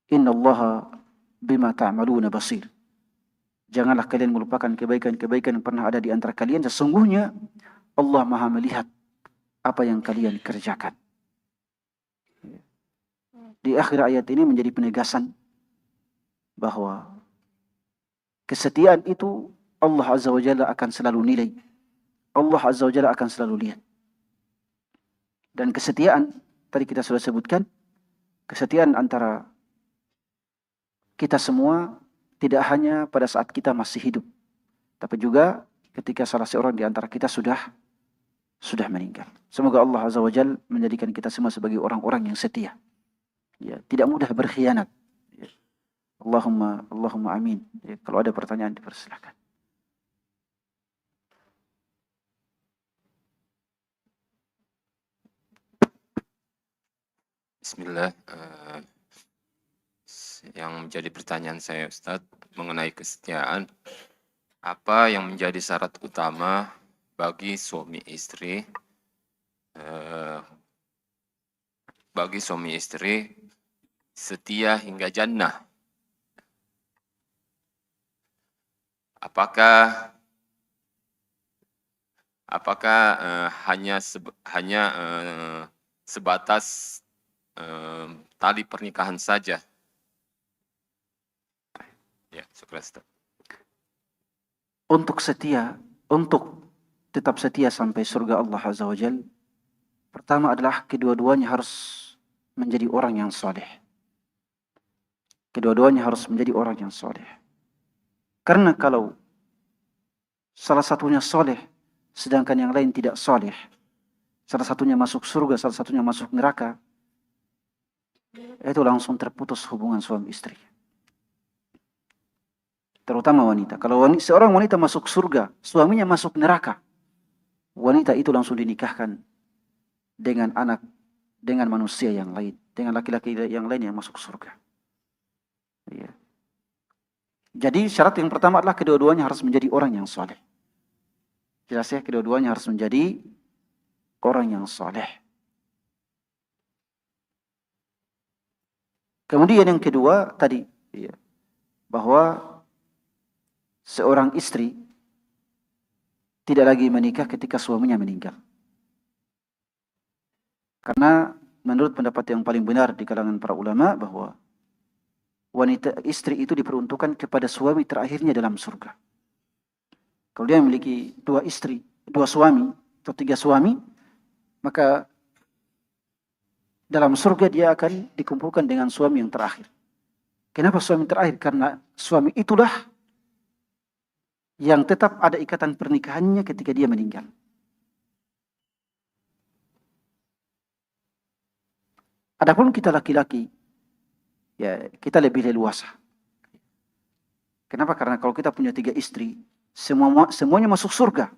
Innallaha bima ta'maluna basir." Janganlah kalian melupakan kebaikan-kebaikan yang pernah ada di antara kalian. Sesungguhnya Allah Maha melihat apa yang kalian kerjakan. Di akhir ayat ini menjadi penegasan bahwa kesetiaan itu Allah Azza wa Jalla akan selalu nilai. Allah Azza wa Jalla akan selalu lihat. Dan kesetiaan, tadi kita sudah sebutkan, kesetiaan antara kita semua tidak hanya pada saat kita masih hidup, tapi juga ketika salah seorang di antara kita sudah meninggal. Semoga Allah Azza wa Jalla menjadikan kita semua sebagai orang-orang yang setia. Ya, tidak mudah berkhianat. Ya. Allahumma amin. Ya, kalau ada pertanyaan dipersilakan. Bismillah. Yang menjadi pertanyaan saya, Ustadz, mengenai kesetiaan, apa yang menjadi syarat utama bagi suami istri setia hingga jannah? Apakah hanya sebatas tali pernikahan saja? Ya, syukur, Ustaz. Untuk tetap setia sampai surga Allah Azza wa Jalla, pertama adalah kedua-duanya harus menjadi orang yang soleh. Kedua-duanya harus menjadi orang yang soleh. Karena kalau salah satunya soleh, sedangkan yang lain tidak soleh, salah satunya masuk surga, salah satunya masuk neraka, itu langsung terputus hubungan suami istri. Terutama wanita. Kalau seorang wanita masuk surga, suaminya masuk neraka, wanita itu langsung dinikahkan dengan anak, dengan manusia yang lain, dengan laki-laki yang lain yang masuk surga. Ya. Jadi syarat yang pertama adalah kedua-duanya harus menjadi orang yang soleh. Jelas ya, kedua-duanya harus menjadi orang yang soleh. Kemudian yang kedua tadi, ya, bahwa seorang istri tidak lagi menikah ketika suaminya meninggal. Karena menurut pendapat yang paling benar di kalangan para ulama bahwa wanita istri itu diperuntukkan kepada suami terakhirnya dalam surga. Kalau dia memiliki 2 istri, 2 suami atau 3 suami, maka dalam surga dia akan dikumpulkan dengan suami yang terakhir. Kenapa suami terakhir? Karena suami itulah yang tetap ada ikatan pernikahannya ketika dia meninggal. Adapun kita laki-laki, ya kita lebih leluasa. Kenapa? Karena kalau kita punya 3 istri, semuanya masuk surga.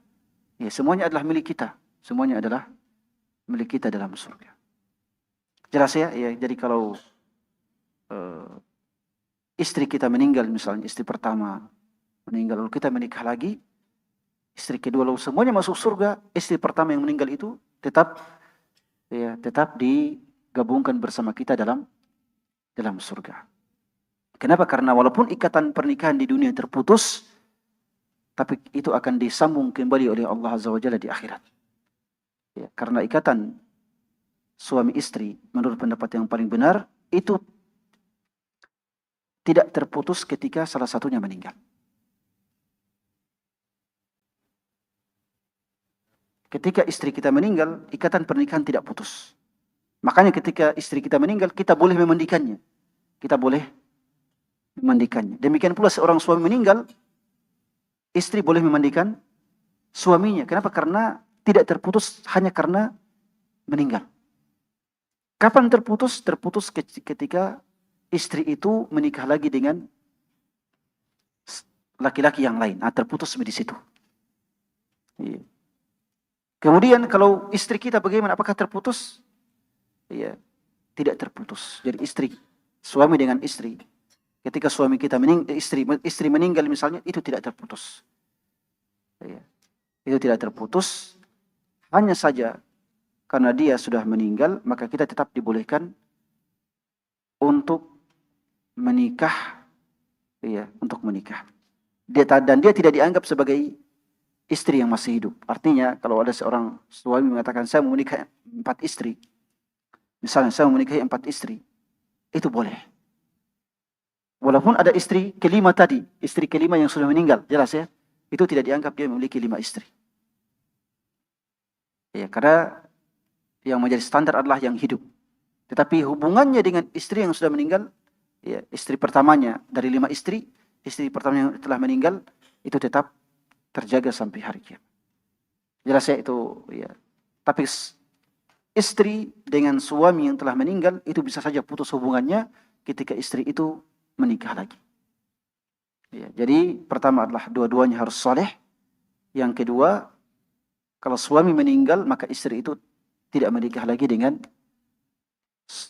Ya, semuanya adalah milik kita. Semuanya adalah milik kita dalam surga. Jelas ya? Ya, jadi kalau istri kita meninggal, misalnya istri pertama meninggal, lalu kita menikah lagi, istri kedua, lalu semuanya masuk surga, istri pertama yang meninggal itu tetap digabungkan bersama kita dalam surga. Kenapa? Karena walaupun ikatan pernikahan di dunia terputus, tapi itu akan disambung kembali oleh Allah Azza wa Jalla di akhirat. Ya, karena ikatan suami istri, menurut pendapat yang paling benar, itu tidak terputus ketika salah satunya meninggal. Ketika istri kita meninggal, ikatan pernikahan tidak putus. Makanya ketika istri kita meninggal, kita boleh memandikannya. Kita boleh memandikannya. Demikian pula seorang suami meninggal, istri boleh memandikan suaminya. Kenapa? Karena tidak terputus hanya karena meninggal. Kapan terputus? Terputus ketika istri itu menikah lagi dengan laki-laki yang lain. Terputus di situ. Iya. Kemudian kalau istri kita bagaimana? Apakah terputus? Iya, tidak terputus. Jadi suami dengan istri, ketika suami kita istri meninggal misalnya, itu tidak terputus. Iya. Itu tidak terputus. Hanya saja karena dia sudah meninggal, maka kita tetap dibolehkan untuk menikah. Iya, untuk menikah. Dan dia tidak dianggap sebagai istri yang masih hidup. Artinya kalau ada seorang suami mengatakan saya mau menikah 4 istri, misalnya saya mau menikahi 4 istri, itu boleh. Walaupun ada istri kelima tadi, istri kelima yang sudah meninggal, jelas ya, itu tidak dianggap dia memiliki 5 istri. Ya, karena yang menjadi standar adalah yang hidup. Tetapi hubungannya dengan istri yang sudah meninggal, ya, istri pertamanya dari 5 istri, istri pertama yang telah meninggal, itu tetap terjaga sampai hari kiamat. Jelas ya itu, ya. Tapi istri dengan suami yang telah meninggal, itu bisa saja putus hubungannya ketika istri itu menikah lagi. Ya, jadi pertama adalah dua-duanya harus saleh. Yang kedua, kalau suami meninggal, maka istri itu tidak menikah lagi dengan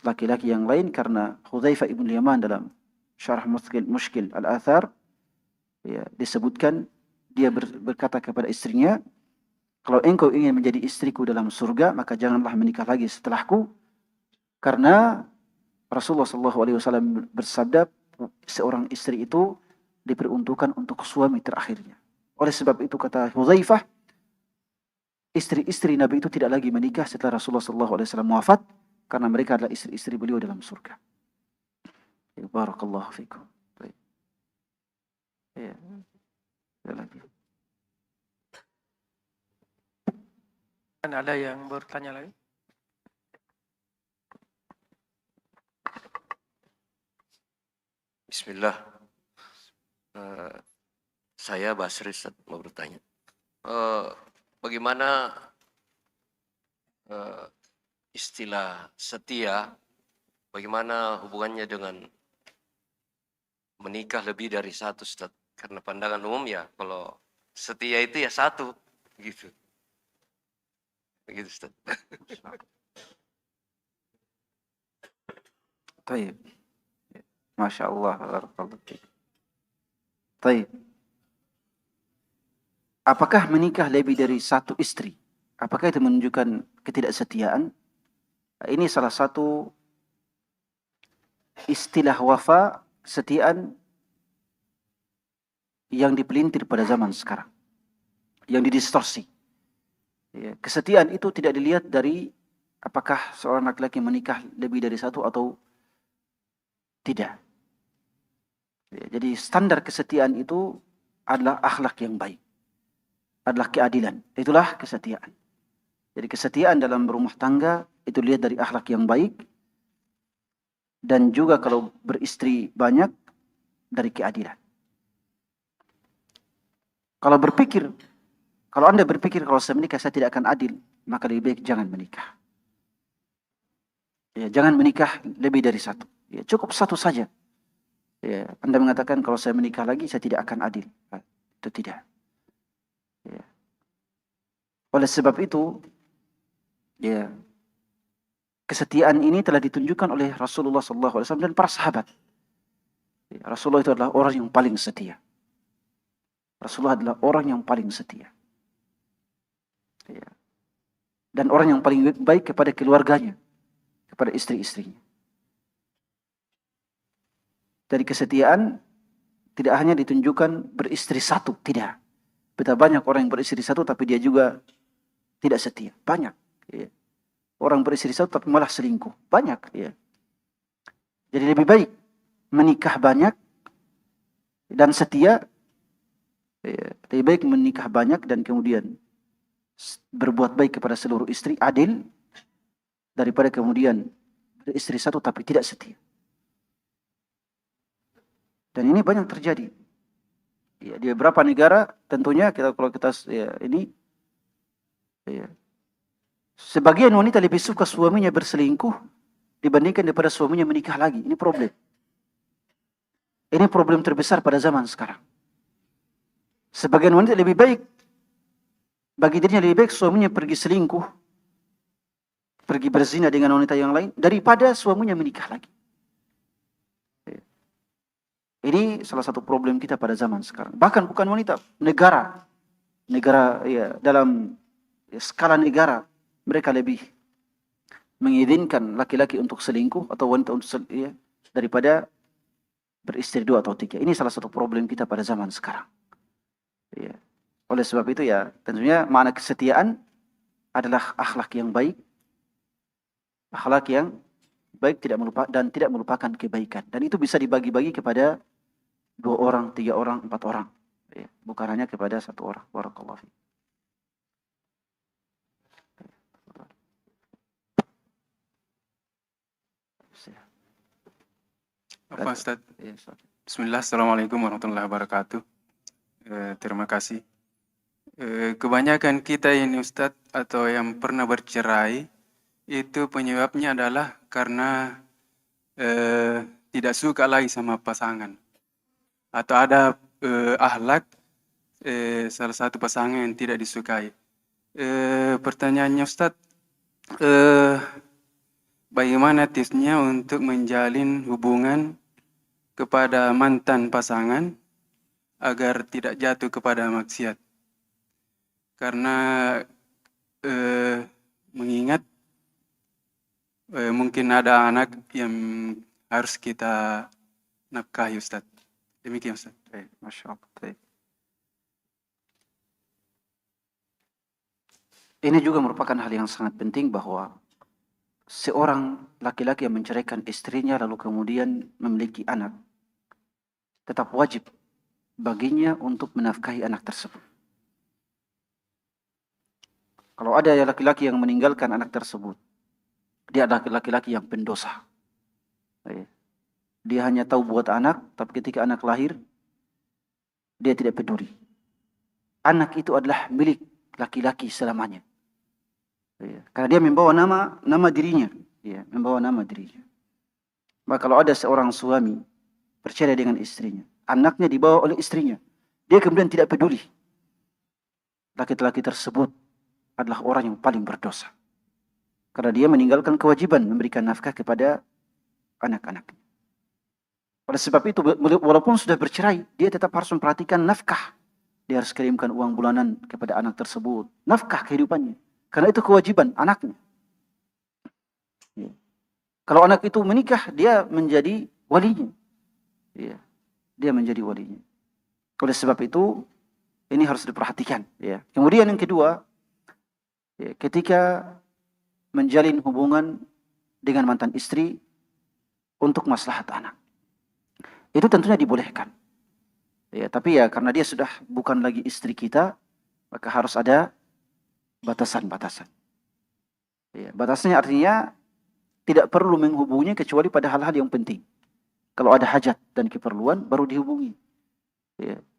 laki-laki yang lain, karena Hudzaifah ibn Yaman dalam Syarah Mushkil Al-Athar, ya, disebutkan dia berkata kepada istrinya, kalau engkau ingin menjadi istriku dalam surga, maka janganlah menikah lagi setelahku, karena Rasulullah SAW bersabda, seorang istri itu diperuntukkan untuk suami terakhirnya. Oleh sebab itu kata Hudzaifah, istri-istri Nabi itu tidak lagi menikah setelah Rasulullah SAW wafat, karena mereka adalah istri-istri beliau dalam surga. Barakallahu fikum. Ya. Lagi. Ada yang bertanya lagi? Bismillah. Saya Basri mau bertanya. Bagaimana istilah setia, bagaimana hubungannya dengan menikah lebih dari satu, Ustaz? Karena pandangan umum ya, kalau setia itu ya satu, gitu. Begitu, Ustaz. Baik. Masya Allah. Baik. Apakah menikah lebih dari satu istri? Apakah itu menunjukkan ketidaksetiaan? Ini salah satu istilah wafa, kesetiaan yang dipelintir pada zaman sekarang, yang didistorsi. Ya, kesetiaan itu tidak dilihat dari apakah seorang laki-laki menikah lebih dari satu atau tidak. Ya, jadi standar kesetiaan itu adalah akhlak yang baik, adalah keadilan. Itulah kesetiaan. Jadi kesetiaan dalam berumah tangga itu dilihat dari akhlak yang baik, dan juga kalau beristri banyak dari keadilan. Kalau Anda berpikir kalau saya menikah saya tidak akan adil, maka lebih baik jangan menikah. Ya, jangan menikah lebih dari satu. Ya, cukup satu saja. Ya, Anda mengatakan kalau saya menikah lagi saya tidak akan adil. Itu tidak. Ya. Oleh sebab itu, ya, kesetiaan ini telah ditunjukkan oleh Rasulullah SAW dan para sahabat. Ya, Rasulullah itu adalah orang yang paling setia. Rasulullah adalah orang yang paling setia. Ya. Dan orang yang paling baik kepada keluarganya, kepada istri-istrinya. Dari kesetiaan tidak hanya ditunjukkan beristri satu, tidak. Betapa banyak orang yang beristri satu tapi dia juga tidak setia. Banyak. Ya. Orang beristri satu tapi malah selingkuh. Banyak. Ya. Jadi lebih baik menikah banyak dan setia. Ya. Lebih baik menikah banyak dan kemudian berbuat baik kepada seluruh istri, adil, daripada kemudian beristri satu tapi tidak setia. Dan ini banyak terjadi. Ya, di beberapa negara tentunya kalau kita ya, ini ya, sebagian wanita lebih suka suaminya berselingkuh dibandingkan daripada suaminya menikah lagi. Ini problem. Ini problem terbesar pada zaman sekarang. Sebagian wanita lebih baik bagi dirinya lebih baik suaminya pergi selingkuh, pergi berzina dengan wanita yang lain daripada suaminya menikah lagi. Ini salah satu problem kita pada zaman sekarang. Bahkan bukan wanita, negara ya, dalam skala negara mereka lebih mengizinkan laki-laki untuk selingkuh atau wanita untuk ya, daripada beristri 2 atau 3. Ini salah satu problem kita pada zaman sekarang. Ya. Oleh sebab itu ya tentunya makna kesetiaan adalah akhlak yang baik, tidak melupakan kebaikan, dan itu bisa dibagi-bagi kepada 2 orang, 3 orang, 4 orang. Ya, bukan hanya kepada 1 orang. Barakallahu fiik. Apa Ustaz? Ya, Ustaz. Bismillah, Assalamualaikum warahmatullahi wabarakatuh. Terima kasih. Kebanyakan kita ini Ustaz, atau yang pernah bercerai, itu penyebabnya adalah karena tidak suka lagi sama pasangan. Atau ada akhlak salah satu pasangan yang tidak disukai. Pertanyaannya Ustaz, bagaimana tipsnya untuk menjalin hubungan kepada mantan pasangan agar tidak jatuh kepada maksiat? Karena mengingat mungkin ada anak yang harus kita nafkahi Ustaz. Demikian Ustaz. Masya Allah. Ini juga merupakan hal yang sangat penting bahwa seorang laki-laki yang menceraikan istrinya lalu kemudian memiliki anak, tetap wajib baginya untuk menafkahi anak tersebut. Kalau ada laki-laki yang meninggalkan anak tersebut, dia adalah laki-laki yang pendosa. Dia hanya tahu buat anak, tapi ketika anak lahir, dia tidak peduli. Anak itu adalah milik laki-laki selamanya. Karena dia membawa nama dirinya. Membawa nama dirinya. Maka kalau ada seorang suami percaya dengan istrinya, anaknya dibawa oleh istrinya, dia kemudian tidak peduli, laki-laki tersebut adalah orang yang paling berdosa. Karena dia meninggalkan kewajiban memberikan nafkah kepada anak-anaknya. Oleh sebab itu, walaupun sudah bercerai, dia tetap harus memperhatikan nafkah. Dia harus kirimkan uang bulanan kepada anak tersebut. Nafkah kehidupannya. Karena itu kewajiban anaknya. Kalau anak itu menikah, dia menjadi walinya. Dia menjadi walinya. Oleh sebab itu, ini harus diperhatikan. Kemudian yang kedua, ketika menjalin hubungan dengan mantan istri untuk maslahat anak, itu tentunya dibolehkan. Tapi karena dia sudah bukan lagi istri kita, maka harus ada batasan-batasan. Batasannya artinya tidak perlu menghubunginya kecuali pada hal-hal yang penting. Kalau ada hajat dan keperluan baru dihubungi.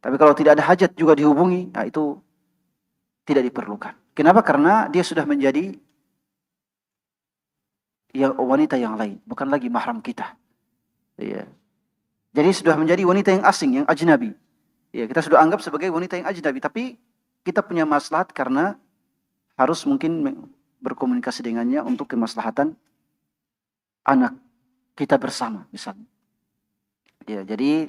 Tapi kalau tidak ada hajat juga dihubungi, itu tidak diperlukan. Kenapa? Karena dia sudah menjadi wanita yang lain, bukan lagi mahram kita. Jadi sudah menjadi wanita yang asing, yang ajnabi. Ya, kita sudah anggap sebagai wanita yang ajnabi, tapi kita punya maslahat karena harus mungkin berkomunikasi dengannya untuk kemaslahatan anak kita bersama misalnya. Ya, jadi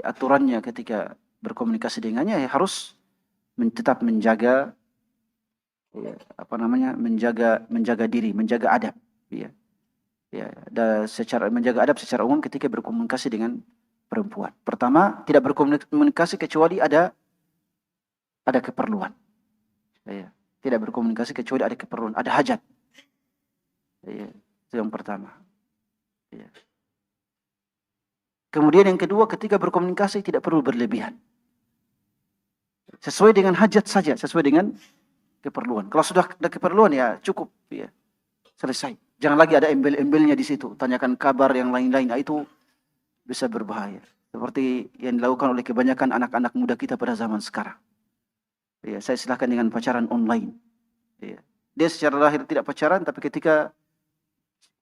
aturannya ketika berkomunikasi dengannya ya harus tetap menjaga ya, menjaga diri, menjaga adab, ya. Ya, dan menjaga adab secara umum ketika berkomunikasi dengan perempuan. Pertama, tidak berkomunikasi kecuali ada keperluan. Ya, tidak berkomunikasi kecuali ada keperluan, ada hajat. Ya, itu yang pertama. Ya. Kemudian yang kedua, ketika berkomunikasi tidak perlu berlebihan. Sesuai dengan hajat saja, sesuai dengan keperluan. Kalau sudah ada keperluan ya cukup, ya. Selesai. Jangan lagi ada embel-embelnya di situ. Tanyakan kabar yang lain-lain. Nah, itu bisa berbahaya. Seperti yang dilakukan oleh kebanyakan anak-anak muda kita pada zaman sekarang. Ya, saya istilahkan dengan pacaran online. Ya. Dia secara lahir tidak pacaran, tapi ketika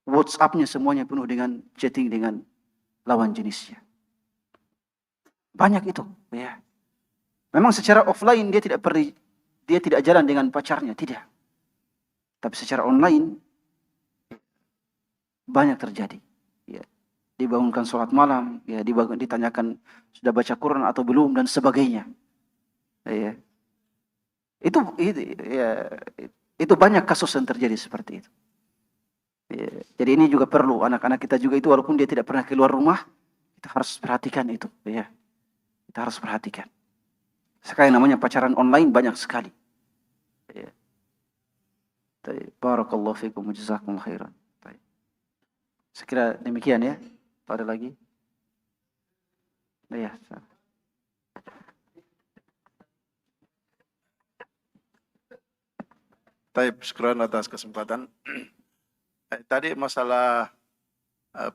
WhatsApp-nya semuanya penuh dengan chatting dengan lawan jenisnya. Banyak itu. Ya. Memang secara offline dia tidak jalan dengan pacarnya, tidak. Tapi secara online banyak terjadi. Ya. Dibangunkan sholat malam, ya, ditanyakan sudah baca Quran atau belum dan sebagainya. Ya. Itu banyak kasus yang terjadi seperti itu. Ya. Jadi ini juga perlu anak-anak kita juga itu walaupun dia tidak pernah keluar rumah, kita harus perhatikan itu. Ya. Kita harus perhatikan. Sekarang namanya pacaran online banyak sekali. Ya. Barakallahu fikum wa jazakumullahu khairan. Saya kira demikian ya. Ada lagi? Ya. Taib, syukran atas kesempatan. Tadi masalah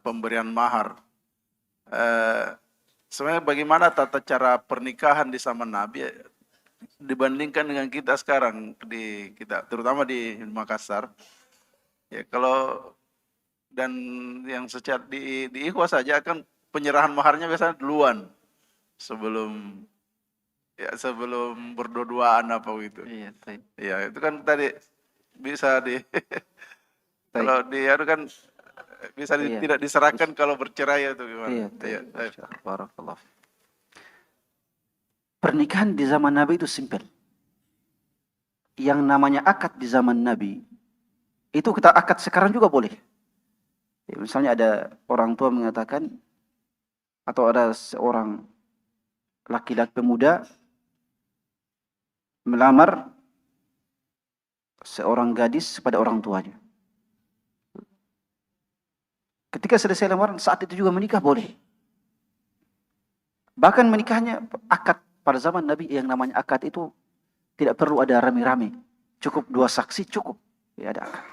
pemberian mahar. Sebenarnya bagaimana tata cara pernikahan di zaman Nabi dibandingkan dengan kita sekarang terutama di Makassar. Ya, kalau dan yang secara di ikhwah saja kan penyerahan maharnya biasanya duluan sebelum berdua-duaan apa gitu. Iya, ya itu kan tadi bisa kalau dia kan bisa tidak diserahkan kalau bercerai itu gimana? Iya. Barakallah. Pernikahan di zaman Nabi itu simpel. Yang namanya akad di zaman Nabi itu kita akad sekarang juga boleh. Ya, misalnya ada orang tua mengatakan atau ada seorang laki-laki pemuda melamar seorang gadis kepada orang tuanya. Ketika selesai lamaran, saat itu juga menikah boleh. Bahkan menikahnya akad pada zaman Nabi yang namanya akad itu tidak perlu ada rame-rame. Cukup 2 saksi cukup. Ya, ada akad.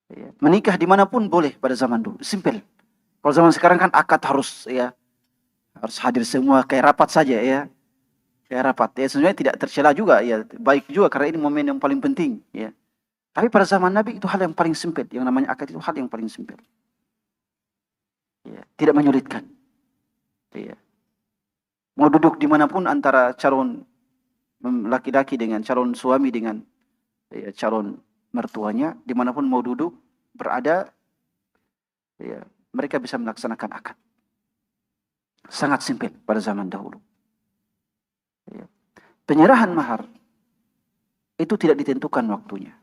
Ya, menikah dimanapun boleh pada zaman dulu. Simple. Kalau zaman sekarang kan akad harus hadir semua kayak rapat saja ya. Kayak rapat. Ya sebenarnya tidak tercela juga ya. Baik juga karena ini momen yang paling penting ya. Tapi pada zaman Nabi itu hal yang paling sempit. Yang namanya akad itu hal yang paling sempit. Ya, tidak menyulitkan. Ya. Mau duduk dimanapun antara calon laki-laki dengan calon suami dengan calon mertuanya, dimanapun mau duduk, berada, ya, mereka bisa melaksanakan akad. Sangat simpel pada zaman dahulu. Ya. Penyerahan mahar itu tidak ditentukan waktunya.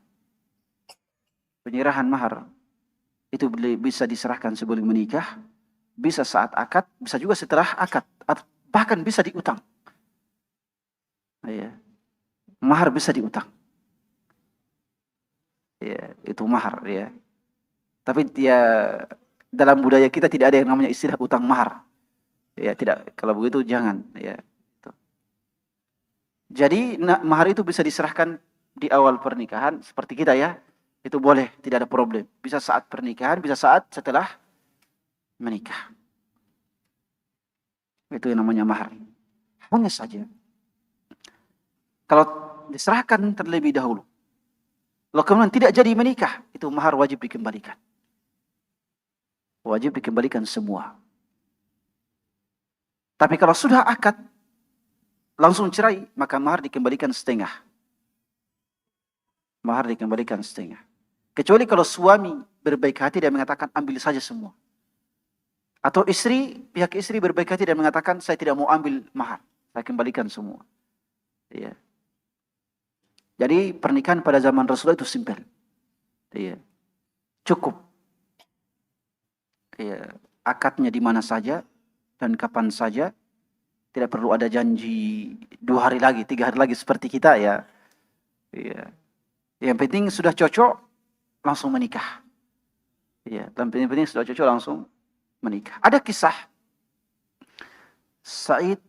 Penyerahan mahar itu bisa diserahkan sebelum menikah, bisa saat akad, bisa juga setelah akad, bahkan bisa diutang. Ya. Mahar bisa diutang. Ya, itu mahar ya. Tapi ya dalam budaya kita tidak ada yang namanya istilah utang mahar. Ya, tidak. Kalau begitu jangan ya. Jadi mahar itu bisa diserahkan di awal pernikahan seperti kita ya. Itu boleh, tidak ada problem. Bisa saat pernikahan, bisa saat setelah menikah. Itu yang namanya mahar. Hanya saja kalau diserahkan terlebih dahulu, kalau kemudian tidak jadi menikah, itu mahar wajib dikembalikan. wajib dikembalikan semua. Tapi kalau sudah akad, langsung cerai, maka mahar dikembalikan setengah. Mahar dikembalikan setengah. Kecuali kalau suami berbaik hati dan mengatakan ambil saja semua. Atau pihak istri berbaik hati dan mengatakan saya tidak mau ambil mahar, saya kembalikan semua. Ya. Jadi pernikahan pada zaman Rasulullah itu simpel. Ya. Cukup. Ya. Akadnya di mana saja dan kapan saja. Tidak perlu ada janji 2 hari lagi, 3 hari lagi seperti kita ya. Ya. Yang penting sudah cocok, langsung menikah. Ya, yang penting sudah cocok langsung menikah. Ada kisah Sa'id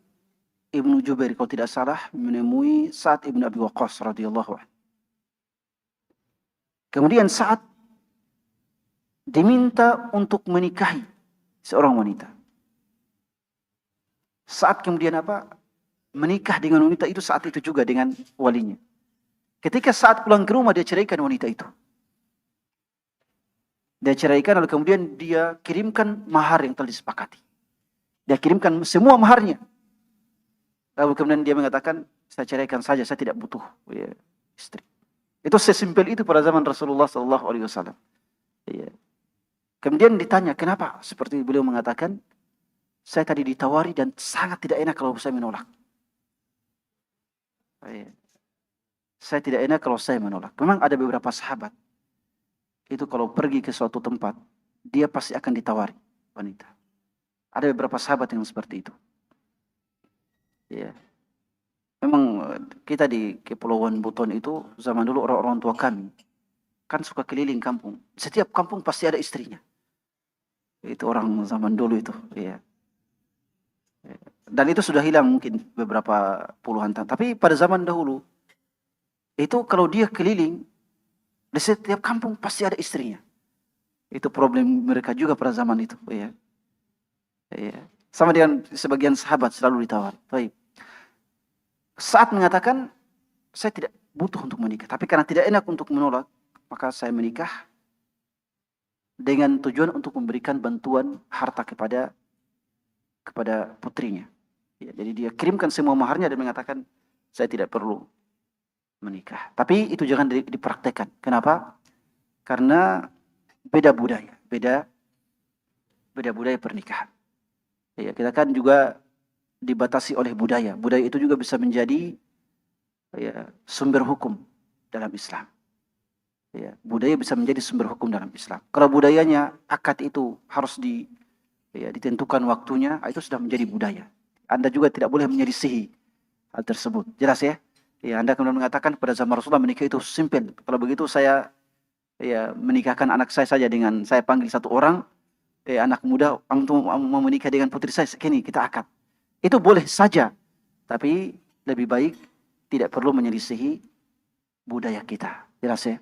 ibnu Jubair kalau tidak salah menemui Sa'ad ibnu Abi Waqqas radhiyallahu anhu. Kemudian Sa'ad diminta untuk menikahi seorang wanita. Saat kemudian menikah dengan wanita itu saat itu juga dengan walinya. Ketika saat pulang ke rumah dia ceraikan wanita itu. Dia ceraikan lalu kemudian dia kirimkan mahar yang telah disepakati. Dia kirimkan semua maharnya. Lalu kemudian dia mengatakan, saya ceraikan saja, saya tidak butuh istri. Itu sesimpel itu pada zaman Rasulullah SAW. Kemudian ditanya, kenapa? Seperti beliau mengatakan, saya tadi ditawari dan sangat tidak enak kalau saya menolak. Saya tidak enak kalau saya menolak. Memang ada beberapa sahabat. Itu kalau pergi ke suatu tempat, dia pasti akan ditawari wanita. Ada beberapa sahabat yang seperti itu. Ya. Memang kita di Kepulauan Buton itu, zaman dulu orang-orang tua kami, kan suka keliling kampung. Setiap kampung pasti ada istrinya. Itu orang zaman dulu itu. Ya. Dan itu sudah hilang mungkin beberapa puluhan tahun. Tapi pada zaman dahulu, itu kalau dia keliling, di setiap kampung pasti ada istrinya. Itu problem mereka juga pada zaman itu. Ya. Ya. Sama dengan sebagian sahabat selalu ditawar. Baik. Saat mengatakan, saya tidak butuh untuk menikah. Tapi karena tidak enak untuk menolak, maka saya menikah dengan tujuan untuk memberikan bantuan harta kepada putrinya. Ya, jadi dia kirimkan semua maharnya dan mengatakan, saya tidak perlu menikah. Tapi itu jangan dipraktekkan. Kenapa? Karena beda budaya. Beda budaya pernikahan. Ya, kita kan juga dibatasi oleh budaya. Budaya itu juga bisa menjadi sumber hukum dalam Islam. Ya, budaya bisa menjadi sumber hukum dalam Islam. Kalau budayanya akad itu harus ditentukan waktunya, itu sudah menjadi budaya. Anda juga tidak boleh menyelisihi hal tersebut. Jelas ya? Ya, Anda kemudian mengatakan pada zaman Rasulullah menikah itu simpel. Kalau begitu saya menikahkan anak saya saja dengan saya panggil satu orang, anak muda untuk mau menikah dengan putri saya, kini kita akad. Itu boleh saja, tapi lebih baik tidak perlu menyelisihi budaya kita. Jelas ya?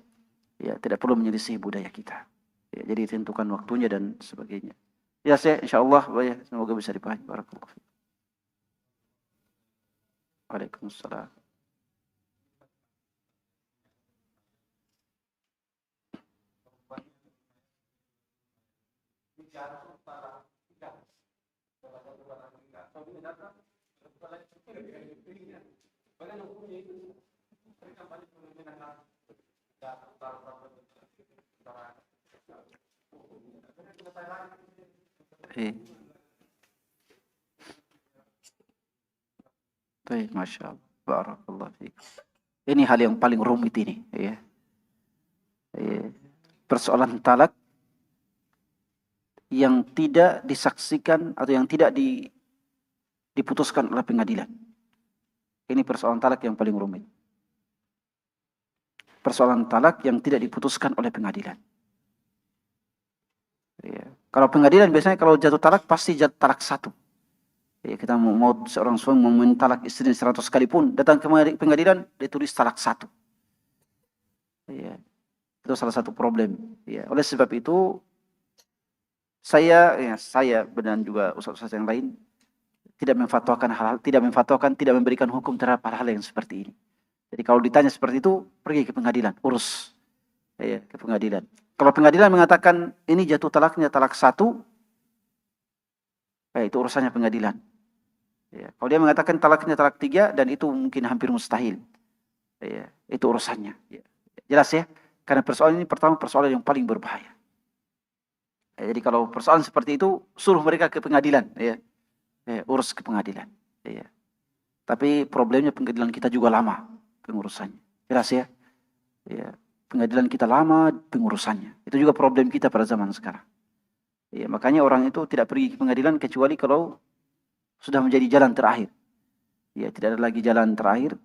Ya, tidak perlu menyelisihi budaya kita. Ya, jadi tentukan waktunya dan sebagainya. Ya, insyaallah semoga bisa dipahami. Barakallahu fiik. Waalaikumsalam. Baik, Masya Allah. Barakallahu fiik. Ini hal yang paling rumit ini. Ya. Persoalan talak yang tidak disaksikan atau yang tidak diputuskan oleh pengadilan. Ini persoalan talak yang paling rumit. Persoalan talak yang tidak diputuskan oleh pengadilan. Ya. Kalau pengadilan biasanya kalau jatuh talak pasti jatuh talak satu. Ya, kita mau seorang suami mau mentalak istrinya 100 kali pun datang ke pengadilan ditulis talak satu. Ya. Itu salah satu problem. Ya. Oleh sebab itu saya dan juga ustaz-ustaz yang lain tidak memfatwakan, tidak memberikan hukum terhadap hal-hal yang seperti ini. Jadi kalau ditanya seperti itu, pergi ke pengadilan, urus ke pengadilan. Kalau pengadilan mengatakan ini jatuh talaknya talak 1, itu urusannya pengadilan. Ya. Kalau dia mengatakan talaknya talak 3 dan itu mungkin hampir mustahil, ya, itu urusannya. Ya. Jelas ya? Karena persoalan ini pertama persoalan yang paling berbahaya. Ya, jadi kalau persoalan seperti itu suruh mereka ke pengadilan, ya. Urus ke pengadilan. Ya. Tapi problemnya pengadilan kita juga lama pengurusannya. Jelas ya? Ya. Pengadilan kita lama pengurusannya. Itu juga problem kita pada zaman sekarang. Ya, makanya orang itu tidak pergi ke pengadilan kecuali kalau sudah menjadi jalan terakhir. Ya, tidak ada lagi jalan terakhir.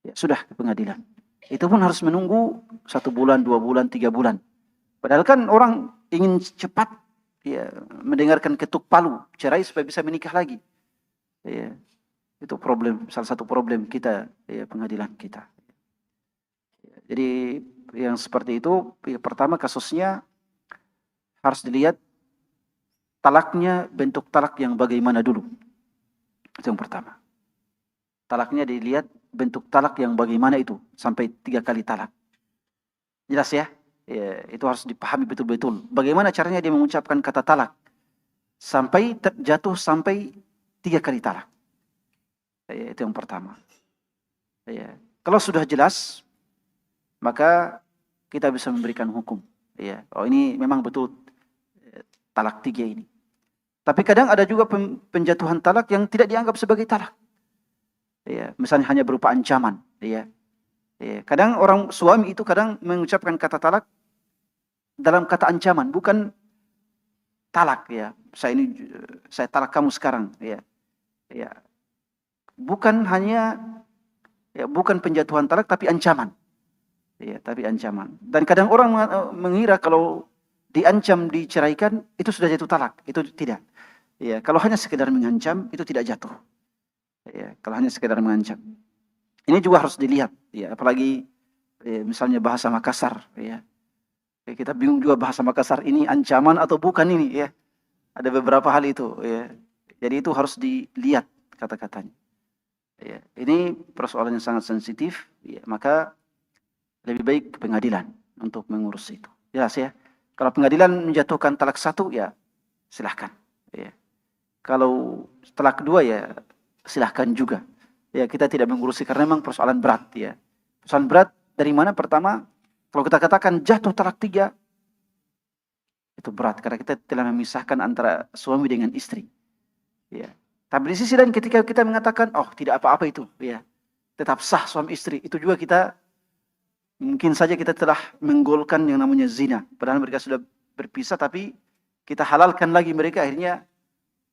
Ya, sudah ke pengadilan. Itu pun harus menunggu 1 bulan, 2 bulan, 3 bulan. Padahal kan orang ingin cepat, ya, mendengarkan ketuk palu cerai supaya bisa menikah lagi. Ya, itu problem, salah satu problem kita, ya, pengadilan kita. Ya, jadi yang seperti itu, ya, pertama kasusnya harus dilihat talaknya bentuk talak yang bagaimana dulu. Itu yang pertama. Talaknya dilihat bentuk talak yang bagaimana itu sampai 3 kali talak. Jelas ya? Ya, itu harus dipahami betul-betul. Bagaimana caranya dia mengucapkan kata talak sampai jatuh sampai 3 kali talak. Ya, itu yang pertama. Ya. Kalau sudah jelas, maka kita bisa memberikan hukum. Ya. Oh, ini memang betul talak 3 ini. Tapi kadang ada juga penjatuhan talak yang tidak dianggap sebagai talak. Ya, misalnya hanya berupa ancaman. Ya. Ya. Kadang orang suami itu kadang mengucapkan kata talak dalam kata ancaman, bukan talak. Ya. Saya talak kamu sekarang. Ya. Ya. Bukan hanya, ya, bukan penjatuhan talak tapi ancaman. Ya, tapi ancaman. Dan kadang orang mengira kalau diancam diceraikan itu sudah jatuh talak. Itu tidak. Ya, kalau hanya sekedar mengancam itu tidak jatuh. Ya, kalau hanya sekedar mengancam. Ini juga harus dilihat. Ya, apalagi misalnya bahasa Makassar. Ya. Kita bingung juga bahasa Makassar ini ancaman atau bukan ini. Ya. Ada beberapa hal itu. Ya. Jadi itu harus dilihat kata-katanya. Ya. Ini persoalan yang sangat sensitif. Ya. Maka lebih baik ke pengadilan untuk mengurus itu. Jelas ya. Kalau pengadilan menjatuhkan talak 1, ya silahkan. Ya. Kalau talak 2, ya silahkan juga. Ya, kita tidak mengurusi karena memang persoalan berat. Ya. Persoalan berat dari mana? Pertama, kalau kita katakan jatuh talak 3, itu berat karena kita telah memisahkan antara suami dengan istri. Ya. Tapi di sisi lain ketika kita mengatakan, oh tidak apa-apa itu, ya tetap sah suami istri, itu juga kita mungkin saja kita telah menggolkan yang namanya zina. Padahal mereka sudah berpisah, tapi kita halalkan lagi mereka, akhirnya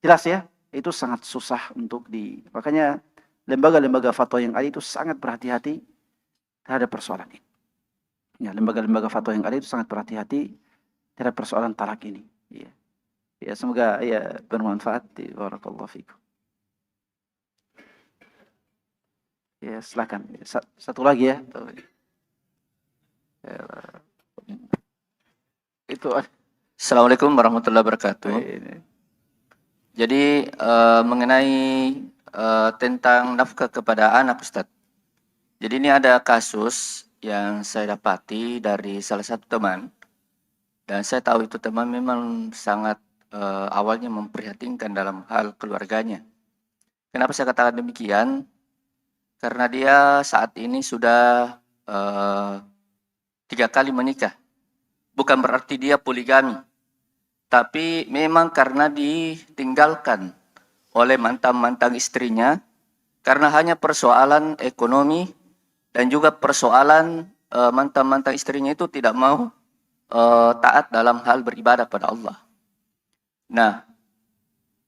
jelas ya, itu sangat susah untuk makanya lembaga-lembaga fatwa yang ada itu sangat berhati-hati terhadap persoalan ini. Ya, lembaga-lembaga fatwa yang ada itu sangat berhati-hati terhadap persoalan talak ini. Ya, ya semoga ya bermanfaat. Barakallahu fikum. Ya, silakan. Satu lagi ya. Itu. Assalamualaikum warahmatullahi wabarakatuh. Jadi mengenai tentang nafkah kepada anak, Ustadz. Jadi ini ada kasus yang saya dapati dari salah satu teman, dan saya tahu itu teman memang sangat awalnya memprihatinkan dalam hal keluarganya. Kenapa saya katakan demikian? Karena dia saat ini sudah 3 kali menikah. Bukan berarti dia poligami, tapi memang karena ditinggalkan oleh mantan-mantan istrinya karena hanya persoalan ekonomi dan juga persoalan mantan-mantan istrinya itu tidak mau taat dalam hal beribadah pada Allah. Nah,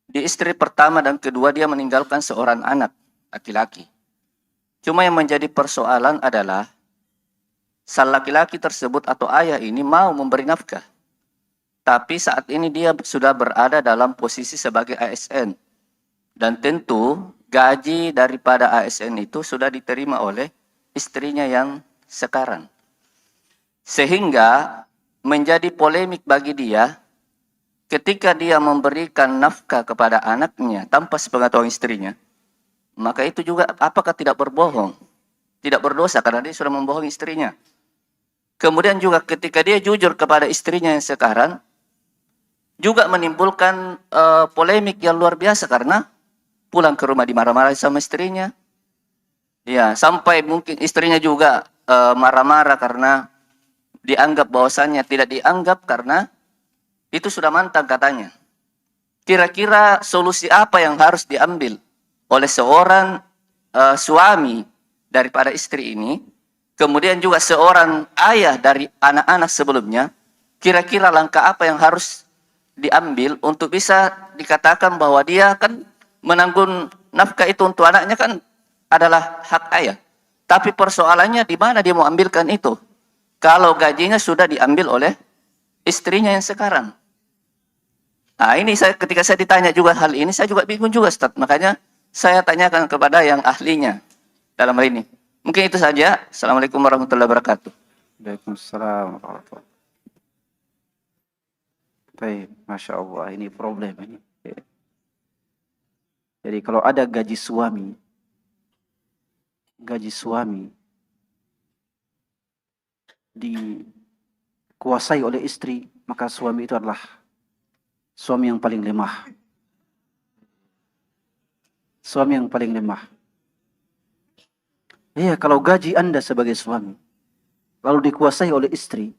di istri pertama dan kedua dia meninggalkan seorang anak laki-laki. Cuma yang menjadi persoalan adalah sang laki-laki tersebut atau ayah ini mau memberi nafkah. Tapi saat ini dia sudah berada dalam posisi sebagai ASN. Dan tentu gaji daripada ASN itu sudah diterima oleh istrinya yang sekarang. Sehingga menjadi polemik bagi dia ketika dia memberikan nafkah kepada anaknya tanpa sepengetahuan istrinya. Maka itu juga apakah tidak berbohong? Tidak berdosa karena dia sudah membohongi istrinya. kemudian juga ketika dia jujur kepada istrinya yang sekarang, juga menimbulkan polemik yang luar biasa karena pulang ke rumah dimarah-marahi sama istrinya. Ya, sampai mungkin istrinya juga marah-marah karena dianggap bahwasannya tidak dianggap karena itu sudah mantan katanya. Kira-kira solusi apa yang harus diambil oleh seorang suami daripada istri ini, kemudian juga seorang ayah dari anak-anak sebelumnya, kira-kira langkah apa yang harus diambil untuk bisa dikatakan bahwa dia kan menanggung nafkah itu untuk anaknya kan adalah hak ayah. Tapi persoalannya di mana dia mau ambilkan itu? Kalau gajinya sudah diambil oleh istrinya yang sekarang. Nah ini ketika saya ditanya juga hal ini, saya juga bingung juga Ustaz. Makanya saya tanyakan kepada yang ahlinya dalam hal ini. Mungkin itu saja. Assalamualaikum warahmatullahi wabarakatuh. Waalaikumsalam warahmatullahi wabarakatuh. Baik, Masya Allah, ini problem ini. Jadi kalau ada gaji suami dikuasai oleh istri, maka suami itu adalah suami yang paling lemah. Suami yang paling lemah. Iya, kalau gaji Anda sebagai suami lalu dikuasai oleh istri,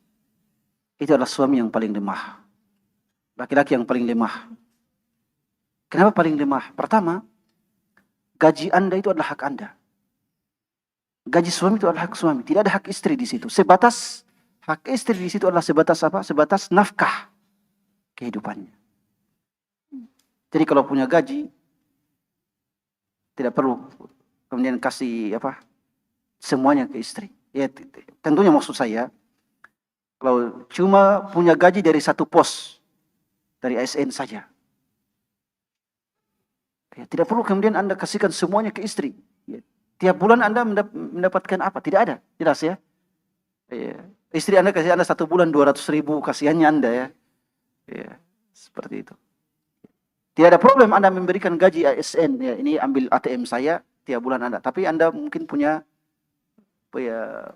itu adalah suami yang paling lemah. Laki-laki yang paling lemah. Kenapa paling lemah? Pertama, gaji Anda itu adalah hak Anda. Gaji suami itu adalah hak suami. Tidak ada hak istri di situ. Sebatas hak istri di situ adalah sebatas apa? Sebatas nafkah kehidupannya. Jadi kalau punya gaji, tidak perlu kemudian kasih apa? Semuanya ke istri. Ya, tentunya maksud saya, kalau cuma punya gaji dari satu pos, dari ASN saja, ya, tidak perlu kemudian Anda kasihkan semuanya ke istri. Ya, tiap bulan Anda mendapatkan apa? Tidak ada, jelas ya. Ya, istri Anda kasih Anda 1 bulan 200.000, kasihannya Anda ya. Ya, seperti itu. Tidak ada problem Anda memberikan gaji ASN, ya, ini ambil ATM saya tiap bulan Anda. Tapi Anda mungkin punya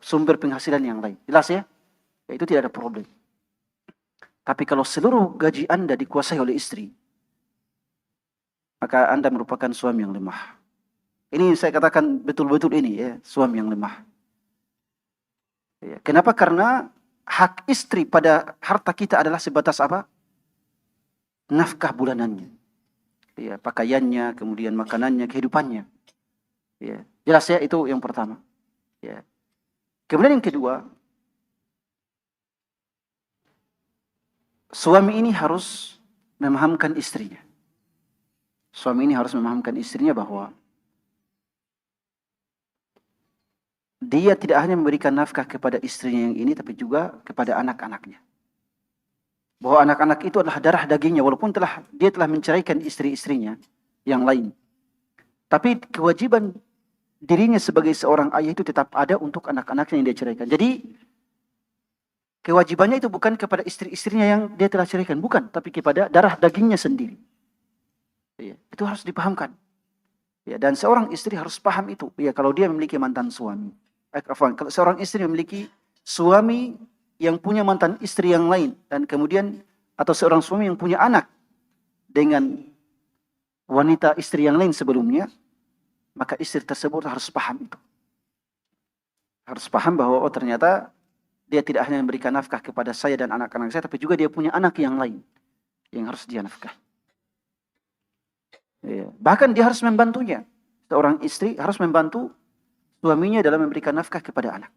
sumber penghasilan yang lain. Jelas ya? Ya, itu tidak ada problem. Tapi kalau seluruh gaji Anda dikuasai oleh istri, maka Anda merupakan suami yang lemah. Ini saya katakan betul-betul ini ya, suami yang lemah. Ya, kenapa? Karena hak istri pada harta kita adalah sebatas apa? Nafkah bulanannya. Ya, pakaiannya, kemudian makanannya, kehidupannya. Ya, jelas ya, itu yang pertama. Ya. Kemudian yang kedua, suami ini harus memahamkan istrinya. Suami ini harus memahamkan istrinya bahwa dia tidak hanya memberikan nafkah kepada istrinya yang ini, tapi juga kepada anak-anaknya. Bahwa anak-anak itu adalah darah dagingnya, walaupun dia telah menceraikan istri-istrinya yang lain. Tapi kewajiban dirinya sebagai seorang ayah itu tetap ada untuk anak-anaknya yang dia ceraikan. Jadi kewajibannya itu bukan kepada istri-istrinya yang dia telah ceraikan, bukan, tapi kepada darah dagingnya sendiri. Ya, itu harus dipahamkan. Ya, dan seorang istri harus paham itu. Ya, kalau dia memiliki mantan suami, kalau seorang istri memiliki suami yang punya mantan istri yang lain, dan kemudian atau seorang suami yang punya anak dengan wanita istri yang lain sebelumnya, maka istri tersebut harus paham itu. Harus paham bahwa oh ternyata dia tidak hanya memberikan nafkah kepada saya dan anak-anak saya, tapi juga dia punya anak yang lain yang harus dia nafkah. Ya. Bahkan dia harus membantunya. Seorang istri harus membantu suaminya dalam memberikan nafkah kepada anak.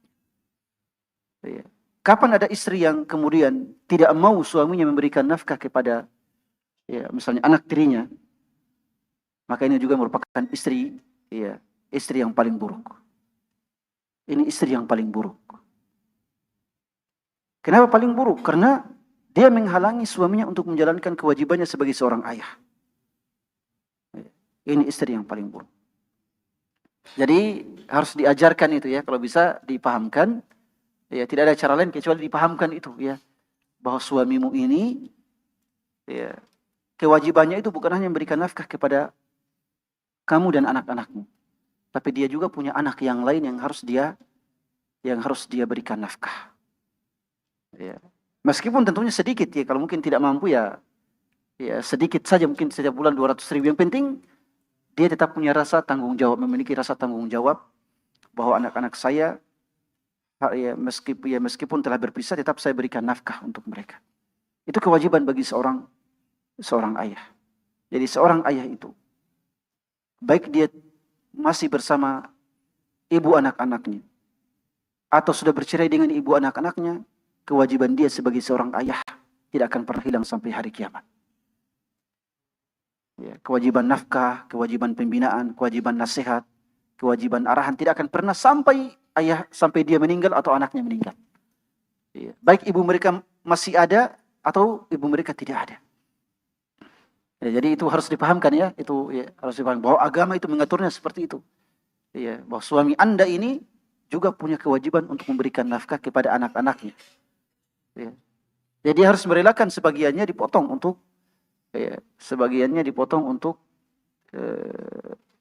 Ya. Kapan ada istri yang kemudian tidak mau suaminya memberikan nafkah kepada ya, misalnya anak tirinya, maka ini juga merupakan istri yang paling buruk. Ini istri yang paling buruk. Kenapa paling buruk? Karena dia menghalangi suaminya untuk menjalankan kewajibannya sebagai seorang ayah. Ini istri yang paling buruk. Jadi harus diajarkan itu ya, kalau bisa dipahamkan. Ya, tidak ada cara lain kecuali dipahamkan itu ya, bahwa suamimu ini ya, kewajibannya itu bukan hanya memberikan nafkah kepada kamu dan anak-anakmu, tapi dia juga punya anak yang lain yang harus dia berikan nafkah. Ya. Meskipun tentunya sedikit ya, kalau mungkin tidak mampu ya sedikit saja, mungkin setiap bulan 200.000. Yang penting dia tetap punya rasa tanggung jawab, memiliki rasa tanggung jawab bahwa anak-anak saya meskipun telah berpisah tetap saya berikan nafkah untuk mereka. Itu kewajiban bagi seorang ayah. Jadi seorang ayah itu baik dia masih bersama ibu anak-anaknya atau sudah bercerai dengan ibu anak-anaknya, kewajiban dia sebagai seorang ayah tidak akan pernah hilang sampai hari kiamat. Ya, kewajiban nafkah, kewajiban pembinaan, kewajiban nasihat, kewajiban arahan tidak akan pernah sampai dia meninggal atau anaknya meninggal. Ya, baik ibu mereka masih ada atau ibu mereka tidak ada. Ya, jadi itu harus dipahamkan ya, harus dipahami bahwa agama itu mengaturnya seperti itu. Ya, bahwa suami Anda ini juga punya kewajiban untuk memberikan nafkah kepada anak-anaknya. Ya. Jadi dia harus merelakan sebagiannya dipotong untuk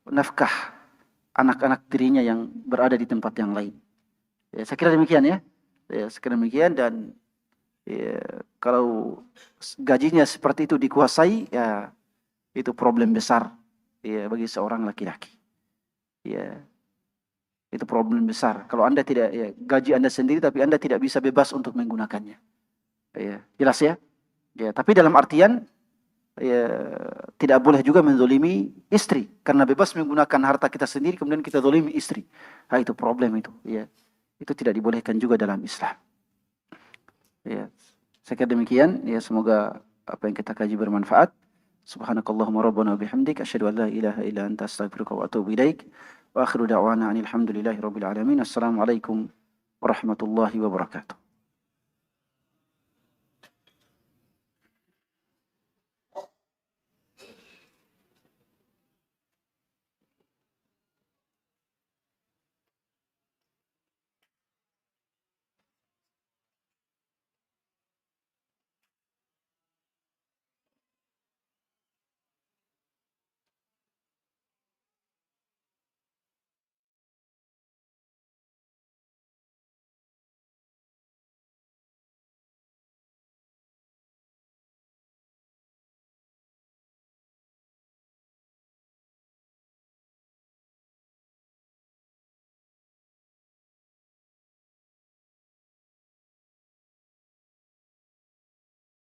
nafkah anak-anak dirinya yang berada di tempat yang lain. Ya, saya kira demikian ya. Sekira demikian dan kalau gajinya seperti itu dikuasai ya itu problem besar ya bagi seorang laki-laki. Ya. Itu problem besar. Kalau Anda tidak gaji Anda sendiri tapi Anda tidak bisa bebas untuk menggunakannya. Ya, jelas ya? Ya, tapi dalam artian tidak boleh juga menzolimi istri karena bebas menggunakan harta kita sendiri kemudian kita zolimi istri. Nah, itu problem itu ya. Itu tidak dibolehkan juga dalam Islam. Ya, saya kira demikian ya, semoga apa yang kita kaji bermanfaat. Subhanakallahumma rabbana bihamdik asyhadu an la ilaha illa anta astaghfiruka wa atubu ilaik. Wa akhiru da'wana alhamdulillahi rabbil alamin. Assalamualaikum warahmatullahi wabarakatuh.